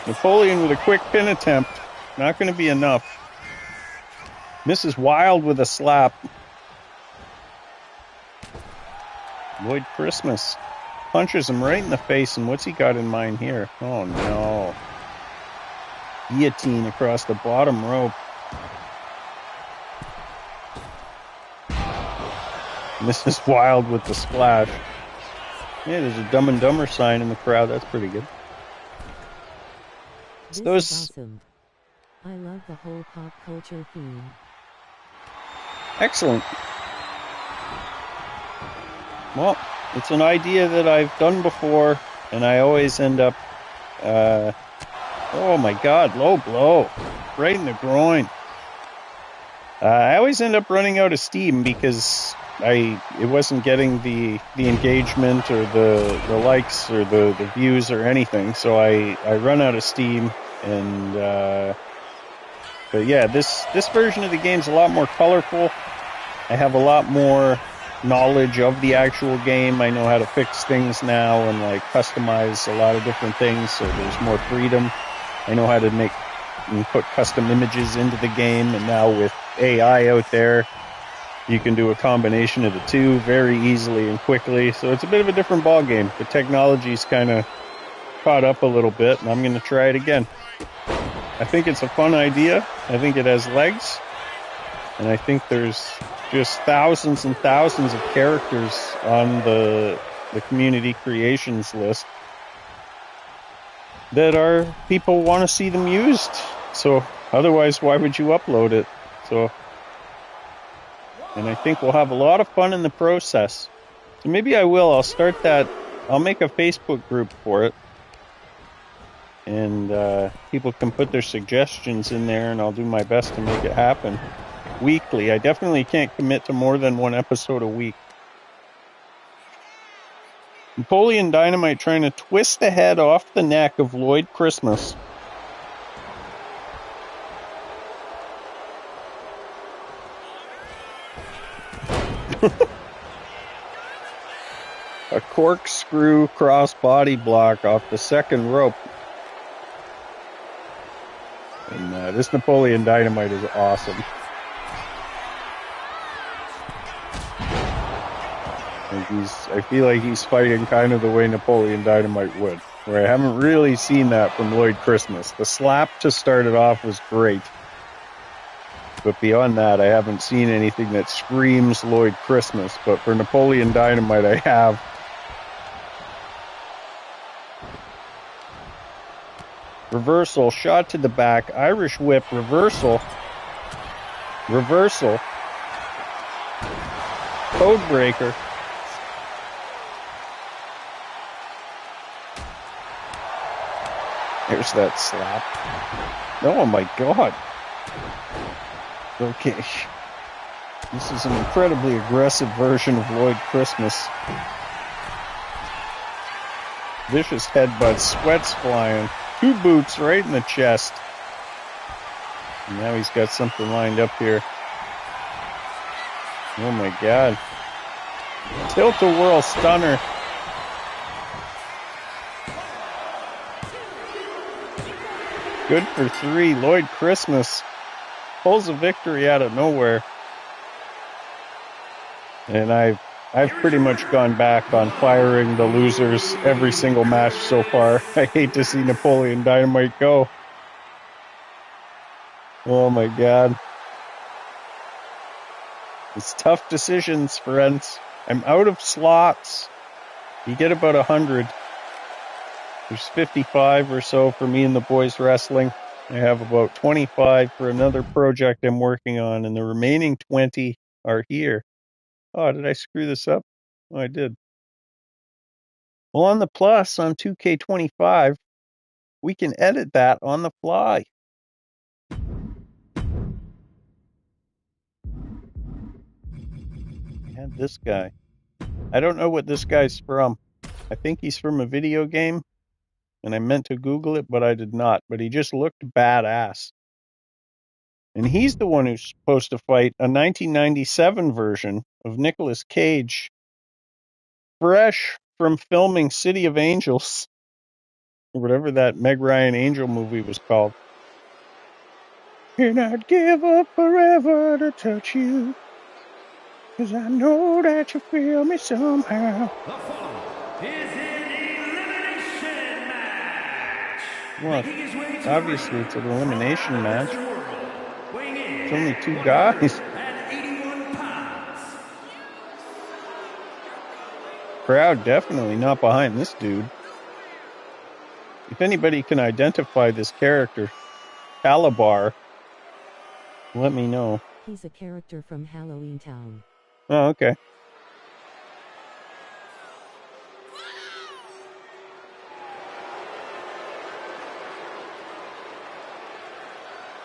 Napoleon with a quick pin attempt. Not going to be enough. Mrs. Wild with a slap. Lloyd Christmas punches him right in the face, and what's he got in mind here? Oh, no. Guillotine across the bottom rope. Mrs. Wild with the splash. Yeah, there's a Dumb and Dumber sign in the crowd. That's pretty good. This is awesome. I love the whole pop culture theme. Excellent. Well, it's an idea that I've done before, and I always end up... oh my God, low blow. Right in the groin. I always end up running out of steam because it wasn't getting the engagement or the likes or the views or anything, so I run out of steam. And but yeah, this version of the game's a lot more colorful. I have a lot more knowledge of the actual game. I know how to fix things now and like customize a lot of different things, so there's more freedom. I know how to make and put custom images into the game, and now with AI out there, you can do a combination of the two very easily and quickly. So it's a bit of a different ball game. The technology's kind of caught up a little bit, and I'm going to try it again. I think it's a fun idea. I think it has legs, and I think there's just thousands and thousands of characters on the community creations list that are people want to see them used. So otherwise, why would you upload it? So, and I think we'll have a lot of fun in the process. So maybe I will. I'll start that. I'll make a Facebook group for it. And people can put their suggestions in there, and I'll do my best to make it happen weekly. I definitely can't commit to more than 1 episode a week. Napoleon Dynamite trying to twist the head off the neck of Lloyd Christmas. A corkscrew crossbody block off the second rope. And this Napoleon Dynamite is awesome. I feel like he's fighting kind of the way Napoleon Dynamite would. Where I haven't really seen that from Lloyd Christmas. The slap to start it off was great. But beyond that, I haven't seen anything that screams Lloyd Christmas. But for Napoleon Dynamite, I have. Reversal, shot to the back, Irish whip, reversal. Reversal. Code breaker. There's that slap. Oh my God. Okay. This is an incredibly aggressive version of Lloyd Christmas. Vicious headbutt, sweats flying. 2 boots right in the chest. And now he's got something lined up here. Oh my God. Tilt-a-whirl stunner. Good for 3. Lloyd Christmas pulls a victory out of nowhere. And I've I've pretty much gone back on firing the losers every single match so far. I hate to see Napoleon Dynamite go. Oh my god. It's tough decisions, friends. I'm out of slots. You get about 100. There's 55 or so for me and the boys wrestling. I have about 25 for another project I'm working on, and the remaining 20 are here. Oh, did I screw this up? Oh, I did. Well, on the plus on 2K25, we can edit that on the fly. And this guy. I don't know what this guy's from. I think he's from a video game, and I meant to Google it, but I did not. But he just looked badass. And he's the one who's supposed to fight a 1997 version of Nicolas Cage, fresh from filming City of Angels, or whatever that Meg Ryan Angel movie was called. And I'd give up forever to touch you, 'cause I know that you feel me somehow. The following is an elimination match. Well, Making his way to obviously the ring it's an elimination from match. the world, weighing in It's only at 2 guys. 181 pounds. Crowd definitely not behind this dude. If anybody can identify this character, Calabar, let me know. He's a character from Halloween Town. Oh, okay.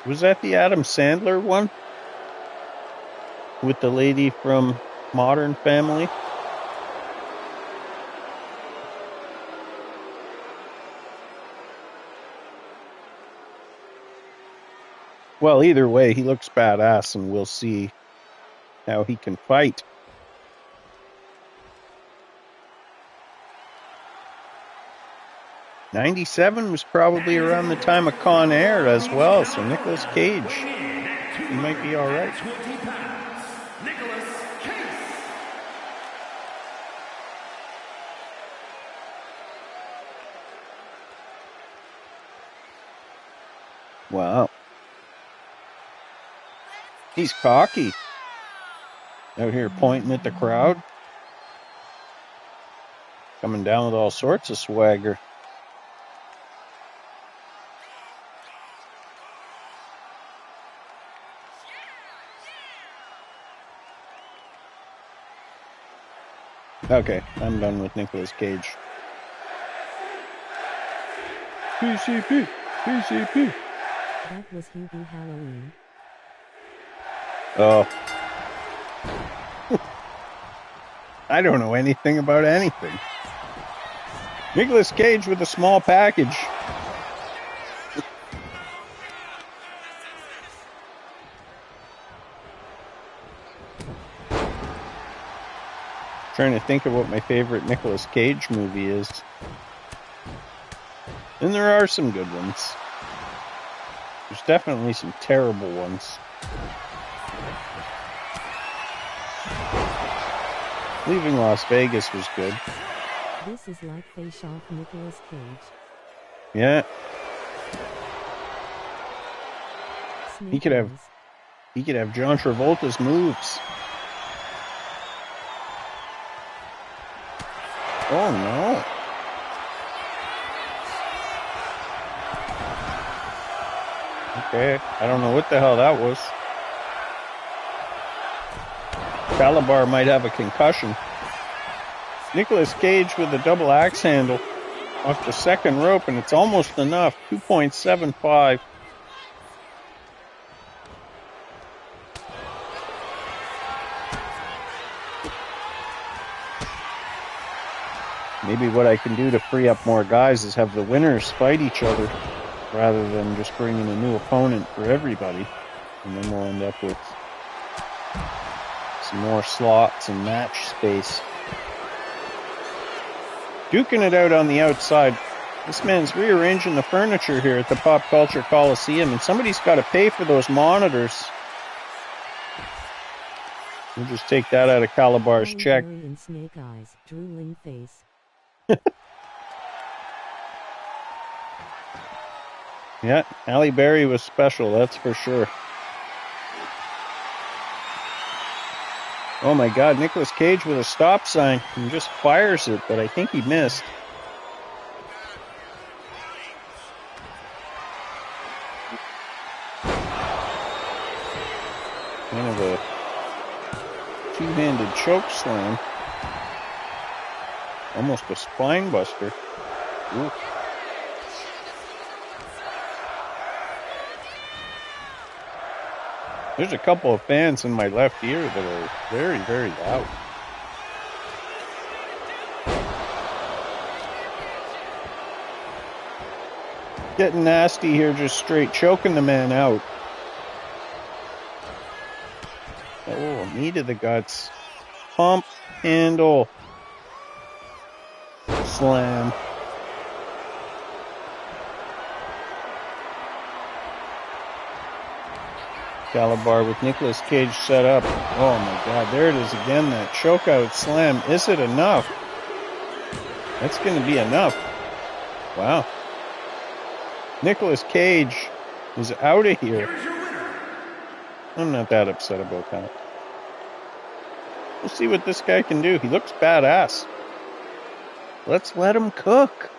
Was that the Adam Sandler one? With the lady from Modern Family? Well, either way, he looks badass, and we'll see how he can fight. '97 was probably around the time of Con Air as well, so Nicolas Cage, he might be all right. 20 pounds. Nicolas Cage. Wow. He's cocky. Out here pointing at the crowd. Coming down with all sorts of swagger. Okay, I'm done with Nicolas Cage. PCP, PCP. That was Hubie Halloween. Oh. I don't know anything about anything. Nicolas Cage with a small package. Trying to think of what my favorite Nicolas Cage movie is. And there are some good ones. There's definitely some terrible ones. Leaving Las Vegas was good. This is like Face Off Nicolas Cage. Yeah, Snake He could have- Eyes. he could have John Travolta's moves. Oh no. Okay, I don't know what the hell that was. Calabar might have a concussion. Nicolas Cage with a double axe handle off the second rope, and it's almost enough. 2.75. Maybe what I can do to free up more guys is have the winners fight each other rather than just bringing a new opponent for everybody. And then we'll end up with some more slots and match space. Duking it out on the outside. This man's rearranging the furniture here at the Pop Culture Coliseum, and somebody's got to pay for those monitors. We'll just take that out of Calabar's Halle check. Berry and Snake Eyes, drooling face. Yeah, Halle Berry was special, that's for sure. Oh my God, Nicolas Cage with a stop sign and just fires it, but I think he missed. Kind of a two-handed choke slam. Almost a spine buster. Ooh. There's a couple of fans in my left ear that are very, very loud. Getting nasty here, just straight choking the man out. Oh, knee to the guts. Pump handle. Slam. Calabar with Nicolas Cage set up. Oh my God, there it is again, that chokeout slam. Is it enough? That's going to be enough. Wow. Nicolas Cage is out of here. I'm not that upset about that. We'll see what this guy can do. He looks badass. Let's let him cook.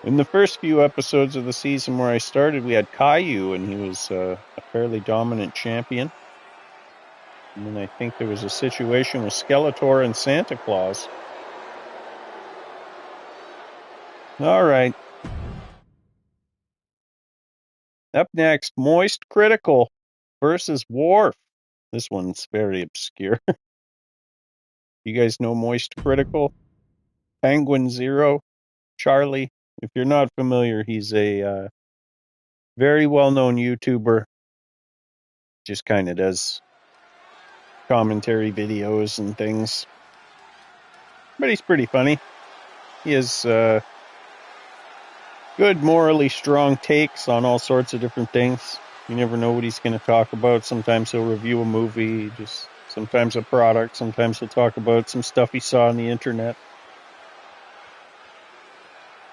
In the first few episodes of the season where I started, we had Caillou, and he was a fairly dominant champion. And then I think there was a situation with Skeletor and Santa Claus. All right. Up next, Moist Critical versus Wharf. This one's very obscure. You guys know Moist Critical? Penguin Zero? Charlie? If you're not familiar, he's a very well-known YouTuber. Just kind of does commentary videos and things. But he's pretty funny. He has good, morally strong takes on all sorts of different things. You never know what he's going to talk about. Sometimes he'll review a movie, just sometimes a product. Sometimes he'll talk about some stuff he saw on the internet.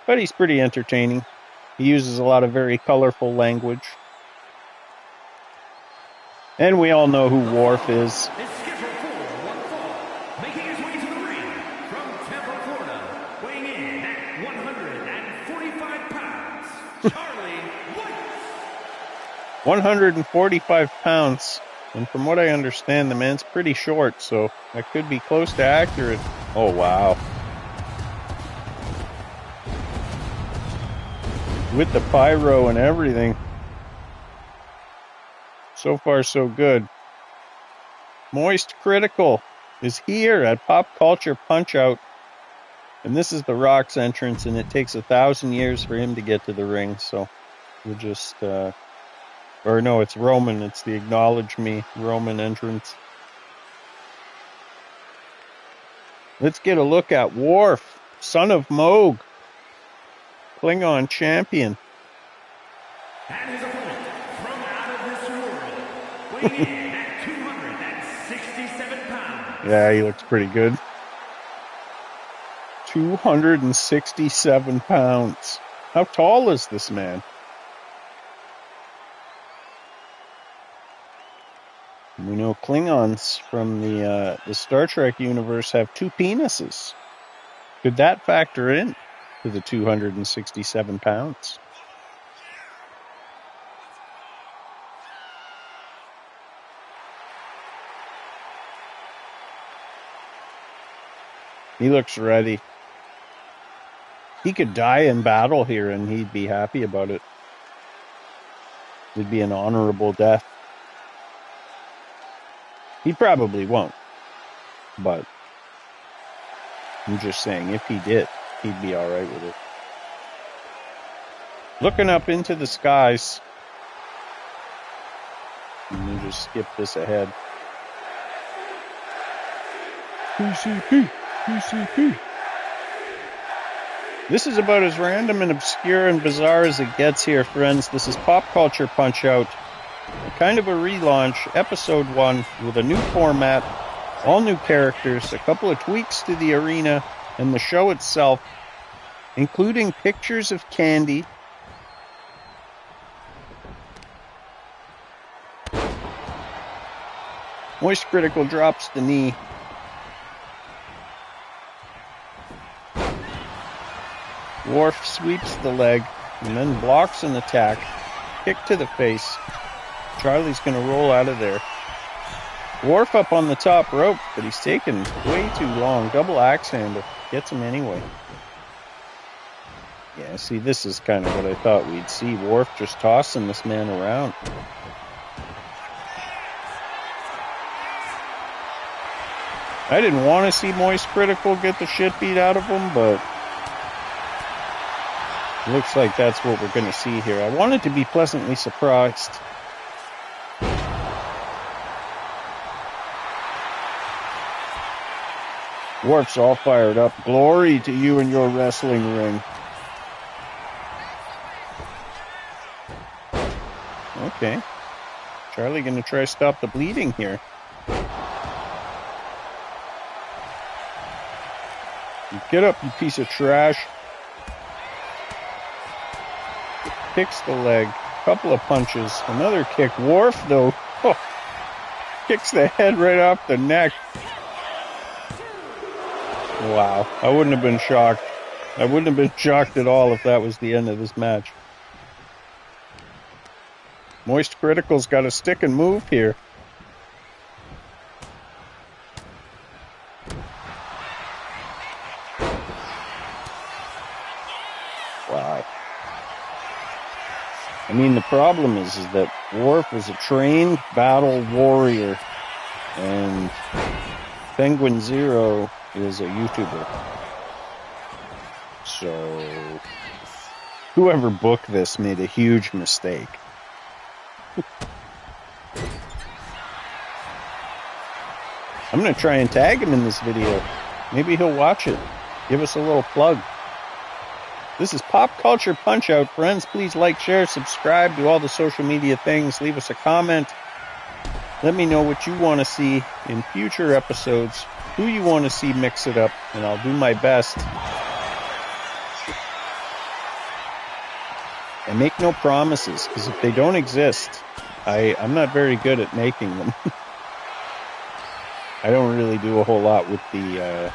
But he's pretty entertaining. He uses a lot of very colorful language. And we all know who Worf is. Is scheduled for one fall, making his way to the ring from Tampa, Florida, weighing in at 145 pounds, Charlie White. 145 pounds. And from what I understand, the man's pretty short, so that could be close to accurate. Oh, wow. With the pyro and everything. So far, so good. Moist Critical is here at Pop Culture Punch-Out. And this is The Rock's entrance, and it takes 1,000 years for him to get to the ring. So we'll just, or no, it's Roman. It's the Acknowledge Me Roman entrance. Let's get a look at Worf, son of Moog, Klingon champion. And his opponent from out of this world, weighing in at 267 pounds. Yeah, he looks pretty good. 267 pounds. How tall is this man? We know Klingons from the Star Trek universe have two penises. Could that factor in to the 267 pounds? He looks ready. He could die in battle here and he'd be happy about it. It'd be an honorable death. He probably won't. But I'm just saying, if he did, he'd be all right with it. Looking up into the skies. Let me just skip this ahead. PCP. PCP. This is about as random and obscure and bizarre as it gets here, friends. This is Pop Culture Punch-Out. Kind of a relaunch, episode 1, with a new format, all new characters, a couple of tweaks to the arena and the show itself, including pictures of candy. Moist Critical drops the knee. Worf sweeps the leg and then blocks an attack. Kick to the face. Charlie's going to roll out of there. Worf up on the top rope, but he's taken way too long. Double axe handle. Gets him anyway. Yeah, see, this is kind of what I thought we'd see. Worf just tossing this man around. I didn't want to see Moist Critical get the shit beat out of him, but looks like that's what we're going to see here. I wanted to be pleasantly surprised. Worf's all fired up. Glory to you and your wrestling ring. Okay. Charlie going to try to stop the bleeding here. Get up, you piece of trash. Kicks the leg. Couple of punches. Another kick. Worf, though, kicks the head right off the neck. Wow. I wouldn't have been shocked. I wouldn't have been shocked at all if that was the end of this match. Moist Critical's got to stick and move here. Wow. I mean, the problem is that Worf is a trained battle warrior, and Penguin Zero is a YouTuber. So, whoever booked this made a huge mistake. I'm going to try and tag him in this video. Maybe he'll watch it. Give us a little plug. This is Pop Culture Punch-Out, friends. Please like, share, subscribe, do all the social media things. Leave us a comment. Let me know what you want to see in future episodes, who you want to see mix it up, and I'll do my best. And make no promises, because if they don't exist, I'm not very good at making them. I don't really do a whole lot with the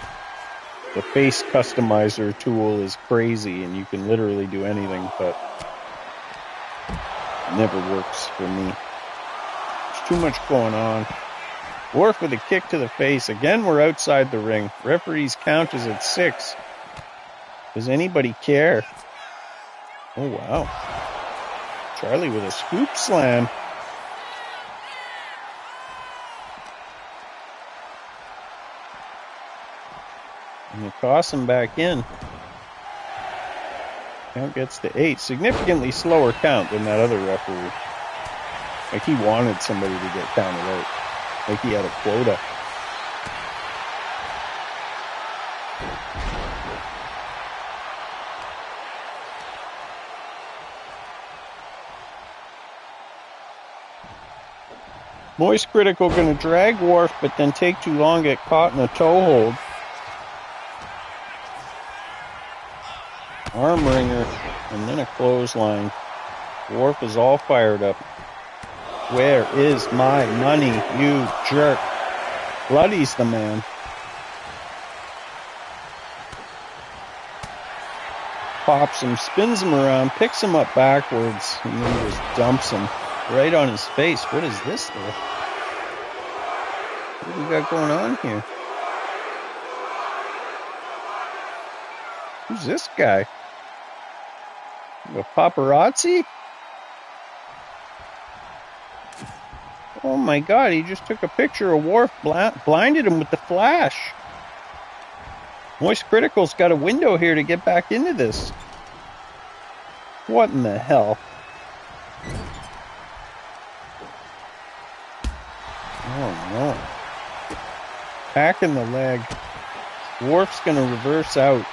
face customizer tool is crazy, and you can literally do anything, but it never works for me. There's too much going on. Worf with a kick to the face. Again, we're outside the ring. Referee's count is at 6. Does anybody care? Oh, wow. Charlie with a scoop slam. And you toss him back in. Count gets to 8. Significantly slower count than that other referee. Like he wanted somebody to get counted out. Like he had a quota. Moist Critical going to drag Worf, but then take too long, get caught in a toe hold. Arm wringer, and then a clothesline. Worf is all fired up. Where is my money, you jerk? Bloody's the man. Pops him, spins him around, picks him up backwards, and then just dumps him right on his face. What is this, though? What do we got going on here? Who's this guy? A paparazzi? Oh my god, he just took a picture of Worf, blinded him with the flash. Moist Critical's got a window here to get back into this. What in the hell? Oh no. Hacking the leg. Worf's gonna reverse out.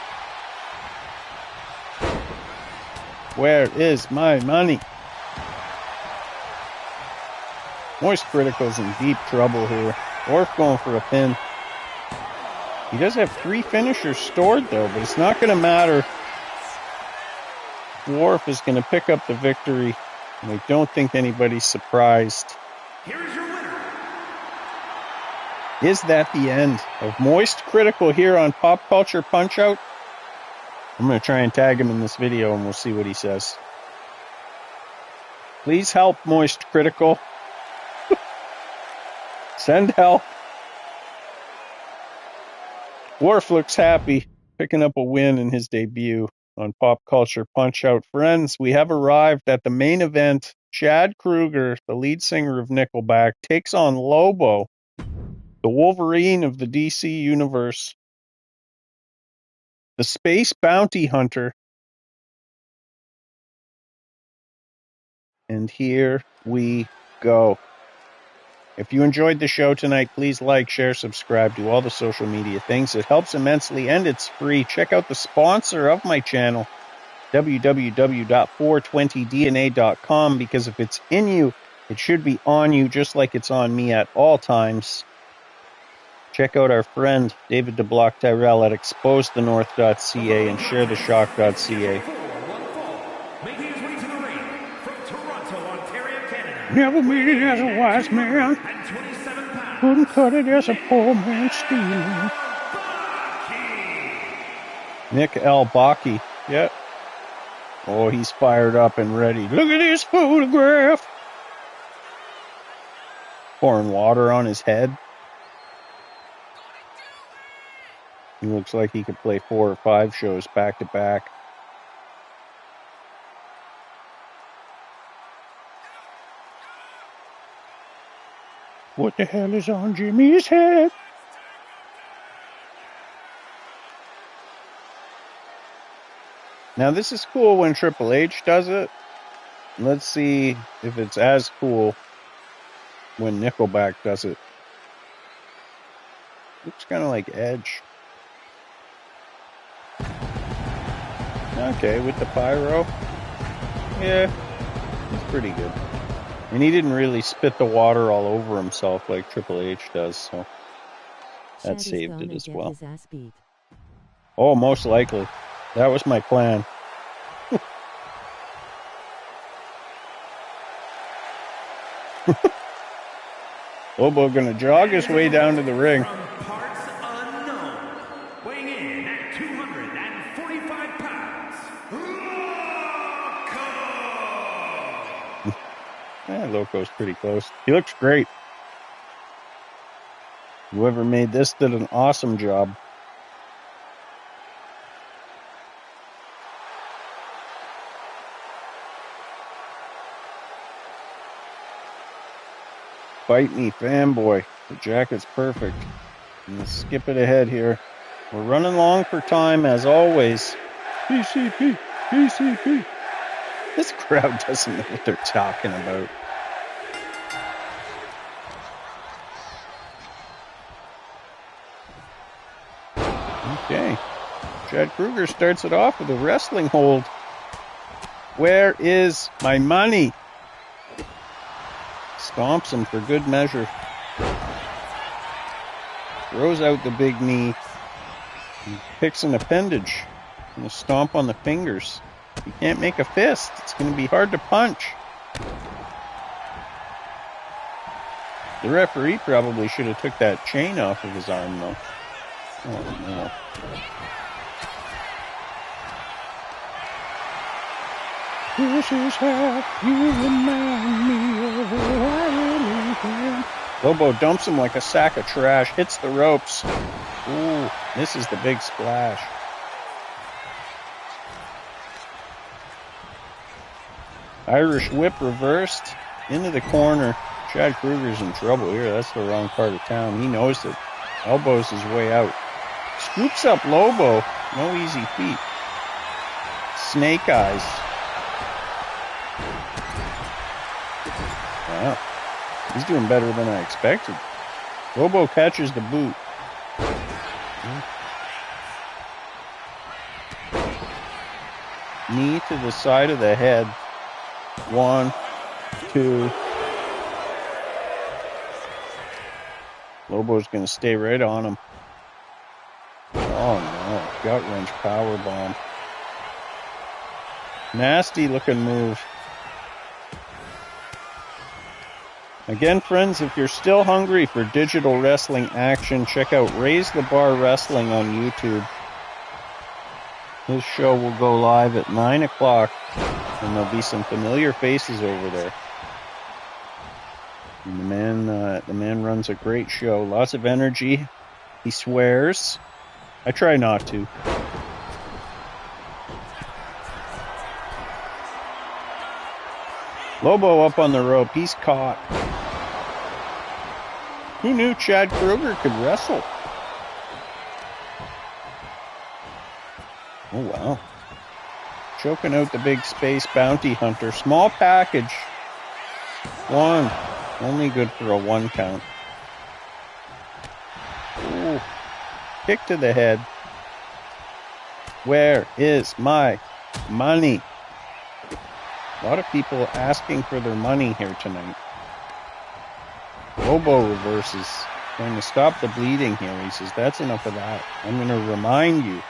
Where is my money? Moist Critical's in deep trouble here. Orf going for a pin. He does have 3 finishers stored, though, but it's not going to matter. Worf is going to pick up the victory, and I don't think anybody's surprised. Here is your winner. Is that the end of Moist Critical here on Pop Culture Punch-Out? I'm going to try and tag him in this video, and we'll see what he says. Please help, Moist Critical. Send help. Worf looks happy, picking up a win in his debut on Pop Culture Punch-Out. Friends, we have arrived at the main event. Chad Kroeger, the lead singer of Nickelback, takes on Lobo, the Wolverine of the DC Universe, the Space Bounty Hunter. And here we go. If you enjoyed the show tonight, please like, share, subscribe, do all the social media things. It helps immensely, and it's free. Check out the sponsor of my channel, www.420dna.com, because if it's in you, it should be on you, just like it's on me at all times. Check out our friend David DeBlock Tyrell at exposethenorth.ca and sharetheshock.ca. Making his way to the ring from Toronto, Ontario, Canada. Never made it as a wise man. And 27 pounds. Couldn't cut it as a poor man stealing. Nick L. Baki. Yep. Oh, he's fired up and ready. Look at this photograph. Pouring water on his head. He looks like he could play 4 or 5 shows back to back. What the hell is on Jimmy's head? Now, this is cool when Triple H does it. Let's see if it's as cool when Nickelback does it. Looks kind of like Edge. Okay, with the pyro. Yeah, it's pretty good. And he didn't really spit the water all over himself like Triple H does, so that saved it as well. Oh, most likely. That was my plan. Lobo gonna jog his way down to the ring. From parts unknown, weighing in at 245 pounds, Loco! Yeah, Loco's pretty close. He looks great. Whoever made this did an awesome job. Bite me, fanboy. The jacket's perfect. I'm gonna skip it ahead here. We're running long for time as always. PCP, PCP. This crowd doesn't know what they're talking about. Okay. Chad Kroeger starts it off with a wrestling hold. Where is my money? Stomps him for good measure. Throws out the big knee. He picks an appendage. And a stomp on the fingers. You can't make a fist. It's going to be hard to punch. The referee probably should have took that chain off of his arm, though. Oh, no. This is how you remind me of who I really am. Lobo dumps him like a sack of trash, hits the ropes. Ooh, misses the big splash. Irish whip reversed into the corner. Chad Kroeger's in trouble here. That's the wrong part of town. He knows it. Elbows his way out. Scoops up Lobo. No easy feat. Snake eyes. Wow. He's doing better than I expected. Lobo catches the boot. Knee to the side of the head. 1, 2. Lobo's going to stay right on him. Oh no, gut wrench power bomb. Nasty looking move. Again, friends, if you're still hungry for digital wrestling action, check out Raise the Bar Wrestling on YouTube. His show will go live at 9 o'clock, and there'll be some familiar faces over there. And the man runs a great show. Lots of energy. He swears. I try not to. Lobo up on the rope. He's caught. Who knew Chad Kroeger could wrestle? Oh, wow. Choking out the big space bounty hunter. Small package. One. Only good for a 1 count. Ooh. Kick to the head. Where is my money? A lot of people asking for their money here tonight. Lobo reverses. Going to stop the bleeding here. He says, that's enough of that. I'm going to remind you.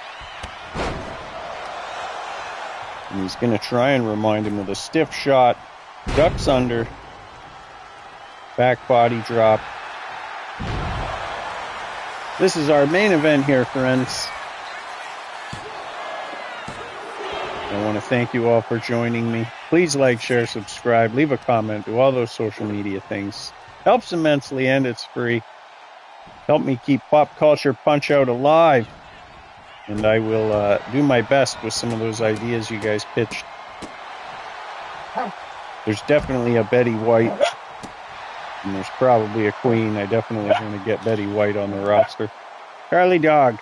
And he's going to try and remind him with a stiff shot. Ducks under. Back body drop. This is our main event here, friends. I want to thank you all for joining me. Please like, share, subscribe, leave a comment, do all those social media things. Helps immensely and it's free. Help me keep Pop Culture Punch Out alive. And I will do my best with some of those ideas you guys pitched. There's definitely a Betty White. And there's probably a Queen. I definitely want to get Betty White on the roster. Charlie Dog.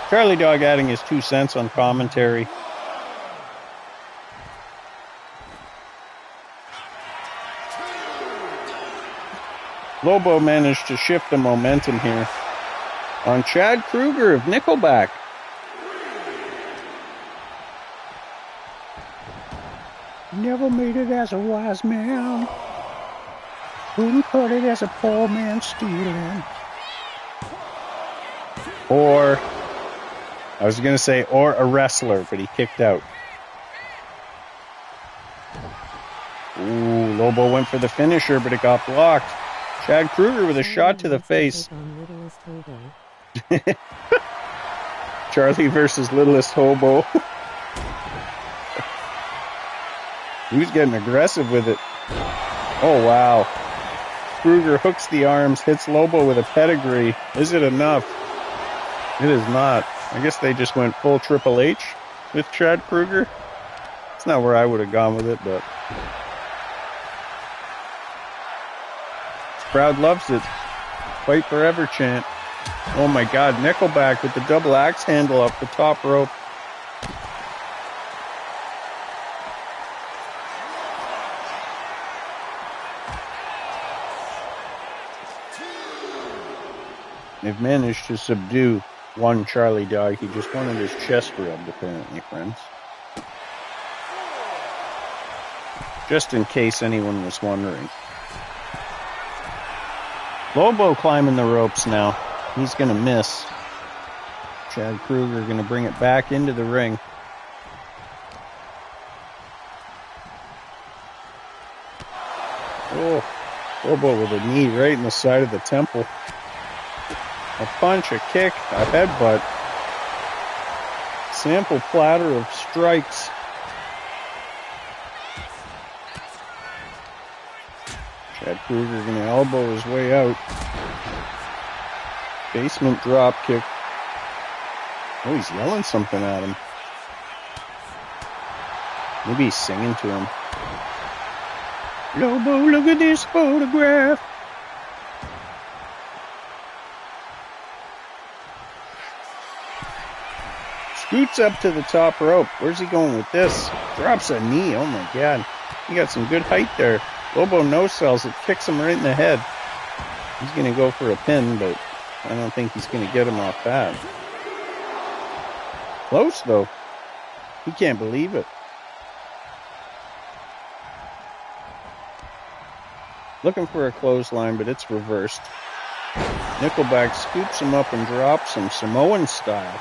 Charlie Dog adding his 2 cents on commentary. Lobo managed to shift the momentum here on Chad Kroeger of Nickelback. Never made it as a wise man. Couldn't cut it as a poor man stealing. Or, I was going to say, or a wrestler, but he kicked out. Ooh, Lobo went for the finisher, but it got blocked. Chad Kroeger with a shot to the face. Charlie versus Littlest Hobo. He was getting aggressive with it. Oh, wow. Kroeger hooks the arms, hits Lobo with a pedigree. Is it enough? It is not. I guess they just went full Triple H with Chad Kroeger. It's not where I would have gone with it, but... Crowd loves it. Fight forever chant. Oh my God, Nickelback with the double axe handle up the top rope. They've managed to subdue one Charlie Dog. He just wanted his chest rubbed, apparently, friends. Just in case anyone was wondering. Lobo climbing the ropes now. He's going to miss. Chad Kroeger going to bring it back into the ring. Oh, Lobo with a knee right in the side of the temple. A punch, a kick, a headbutt. Sample platter of strikes. Chad Kroeger going to elbow his way out. Basement drop kick. Oh, he's yelling something at him. Maybe he's singing to him. Lobo, look at this photograph. Scoots up to the top rope. Where's he going with this? Drops a knee. Oh my God. He got some good height there. Lobo no-sells it. Kicks him right in the head. He's going to go for a pin, but I don't think he's going to get him off that. Close, though. He can't believe it. Looking for a clothesline, but it's reversed. Nickelback scoops him up and drops him, Samoan style.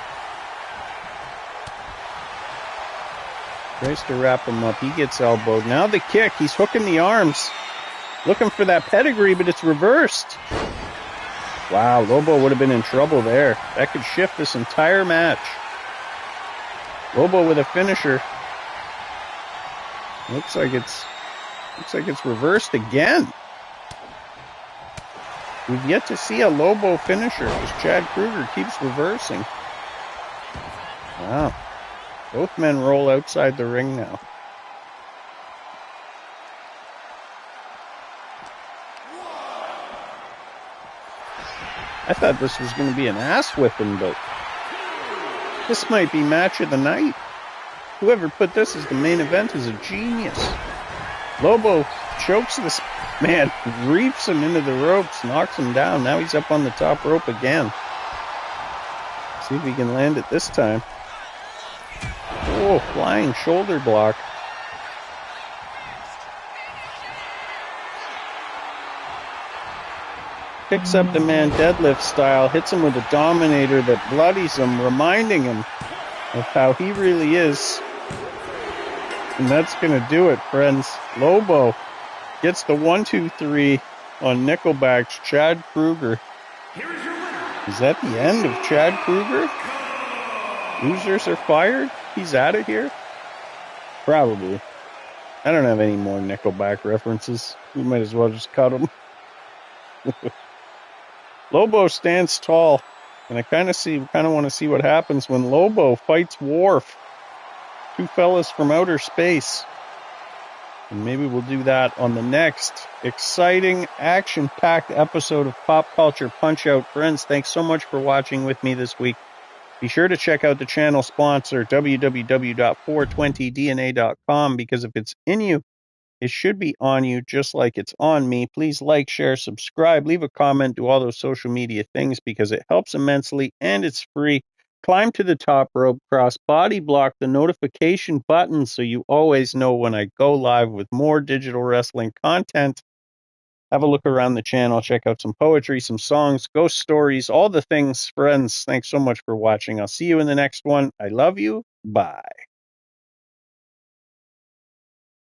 Tries to wrap him up. He gets elbowed. Now the kick. He's hooking the arms. Looking for that pedigree, but it's reversed. Wow, Lobo would have been in trouble there. That could shift this entire match. Lobo with a finisher. Looks like it's reversed again. We've yet to see a Lobo finisher because Chad Kruger keeps reversing. Wow. Both men roll outside the ring now. I thought this was going to be an ass whipping, but this might be match of the night. Whoever put this as the main event is a genius. Lobo chokes this man, reaps him into the ropes, knocks him down. Now he's up on the top rope again. See if he can land it this time. Oh, flying shoulder block. Picks up the man deadlift style, hits him with a dominator that bloodies him, reminding him of how he really is. And that's going to do it, friends. Lobo gets the 1-2-3 on Nickelback's Chad Kruger. Is that the end of Chad Kruger? Losers are fired? He's out of here? Probably. I don't have any more Nickelback references. We might as well just cut them. Lobo stands tall, and I kind of want to see what happens when Lobo fights Worf. Two fellas from outer space. And maybe we'll do that on the next exciting, action-packed episode of Pop Culture Punch-Out. Friends, thanks so much for watching with me this week. Be sure to check out the channel sponsor, www.420dna.com, because if it's in you, it should be on you just like it's on me. Please like, share, subscribe, leave a comment, do all those social media things because it helps immensely and it's free. Climb to the top rope, cross body block the notification button so you always know when I go live with more digital wrestling content. Have a look around the channel, check out some poetry, some songs, ghost stories, all the things. Friends, thanks so much for watching. I'll see you in the next one. I love you. Bye.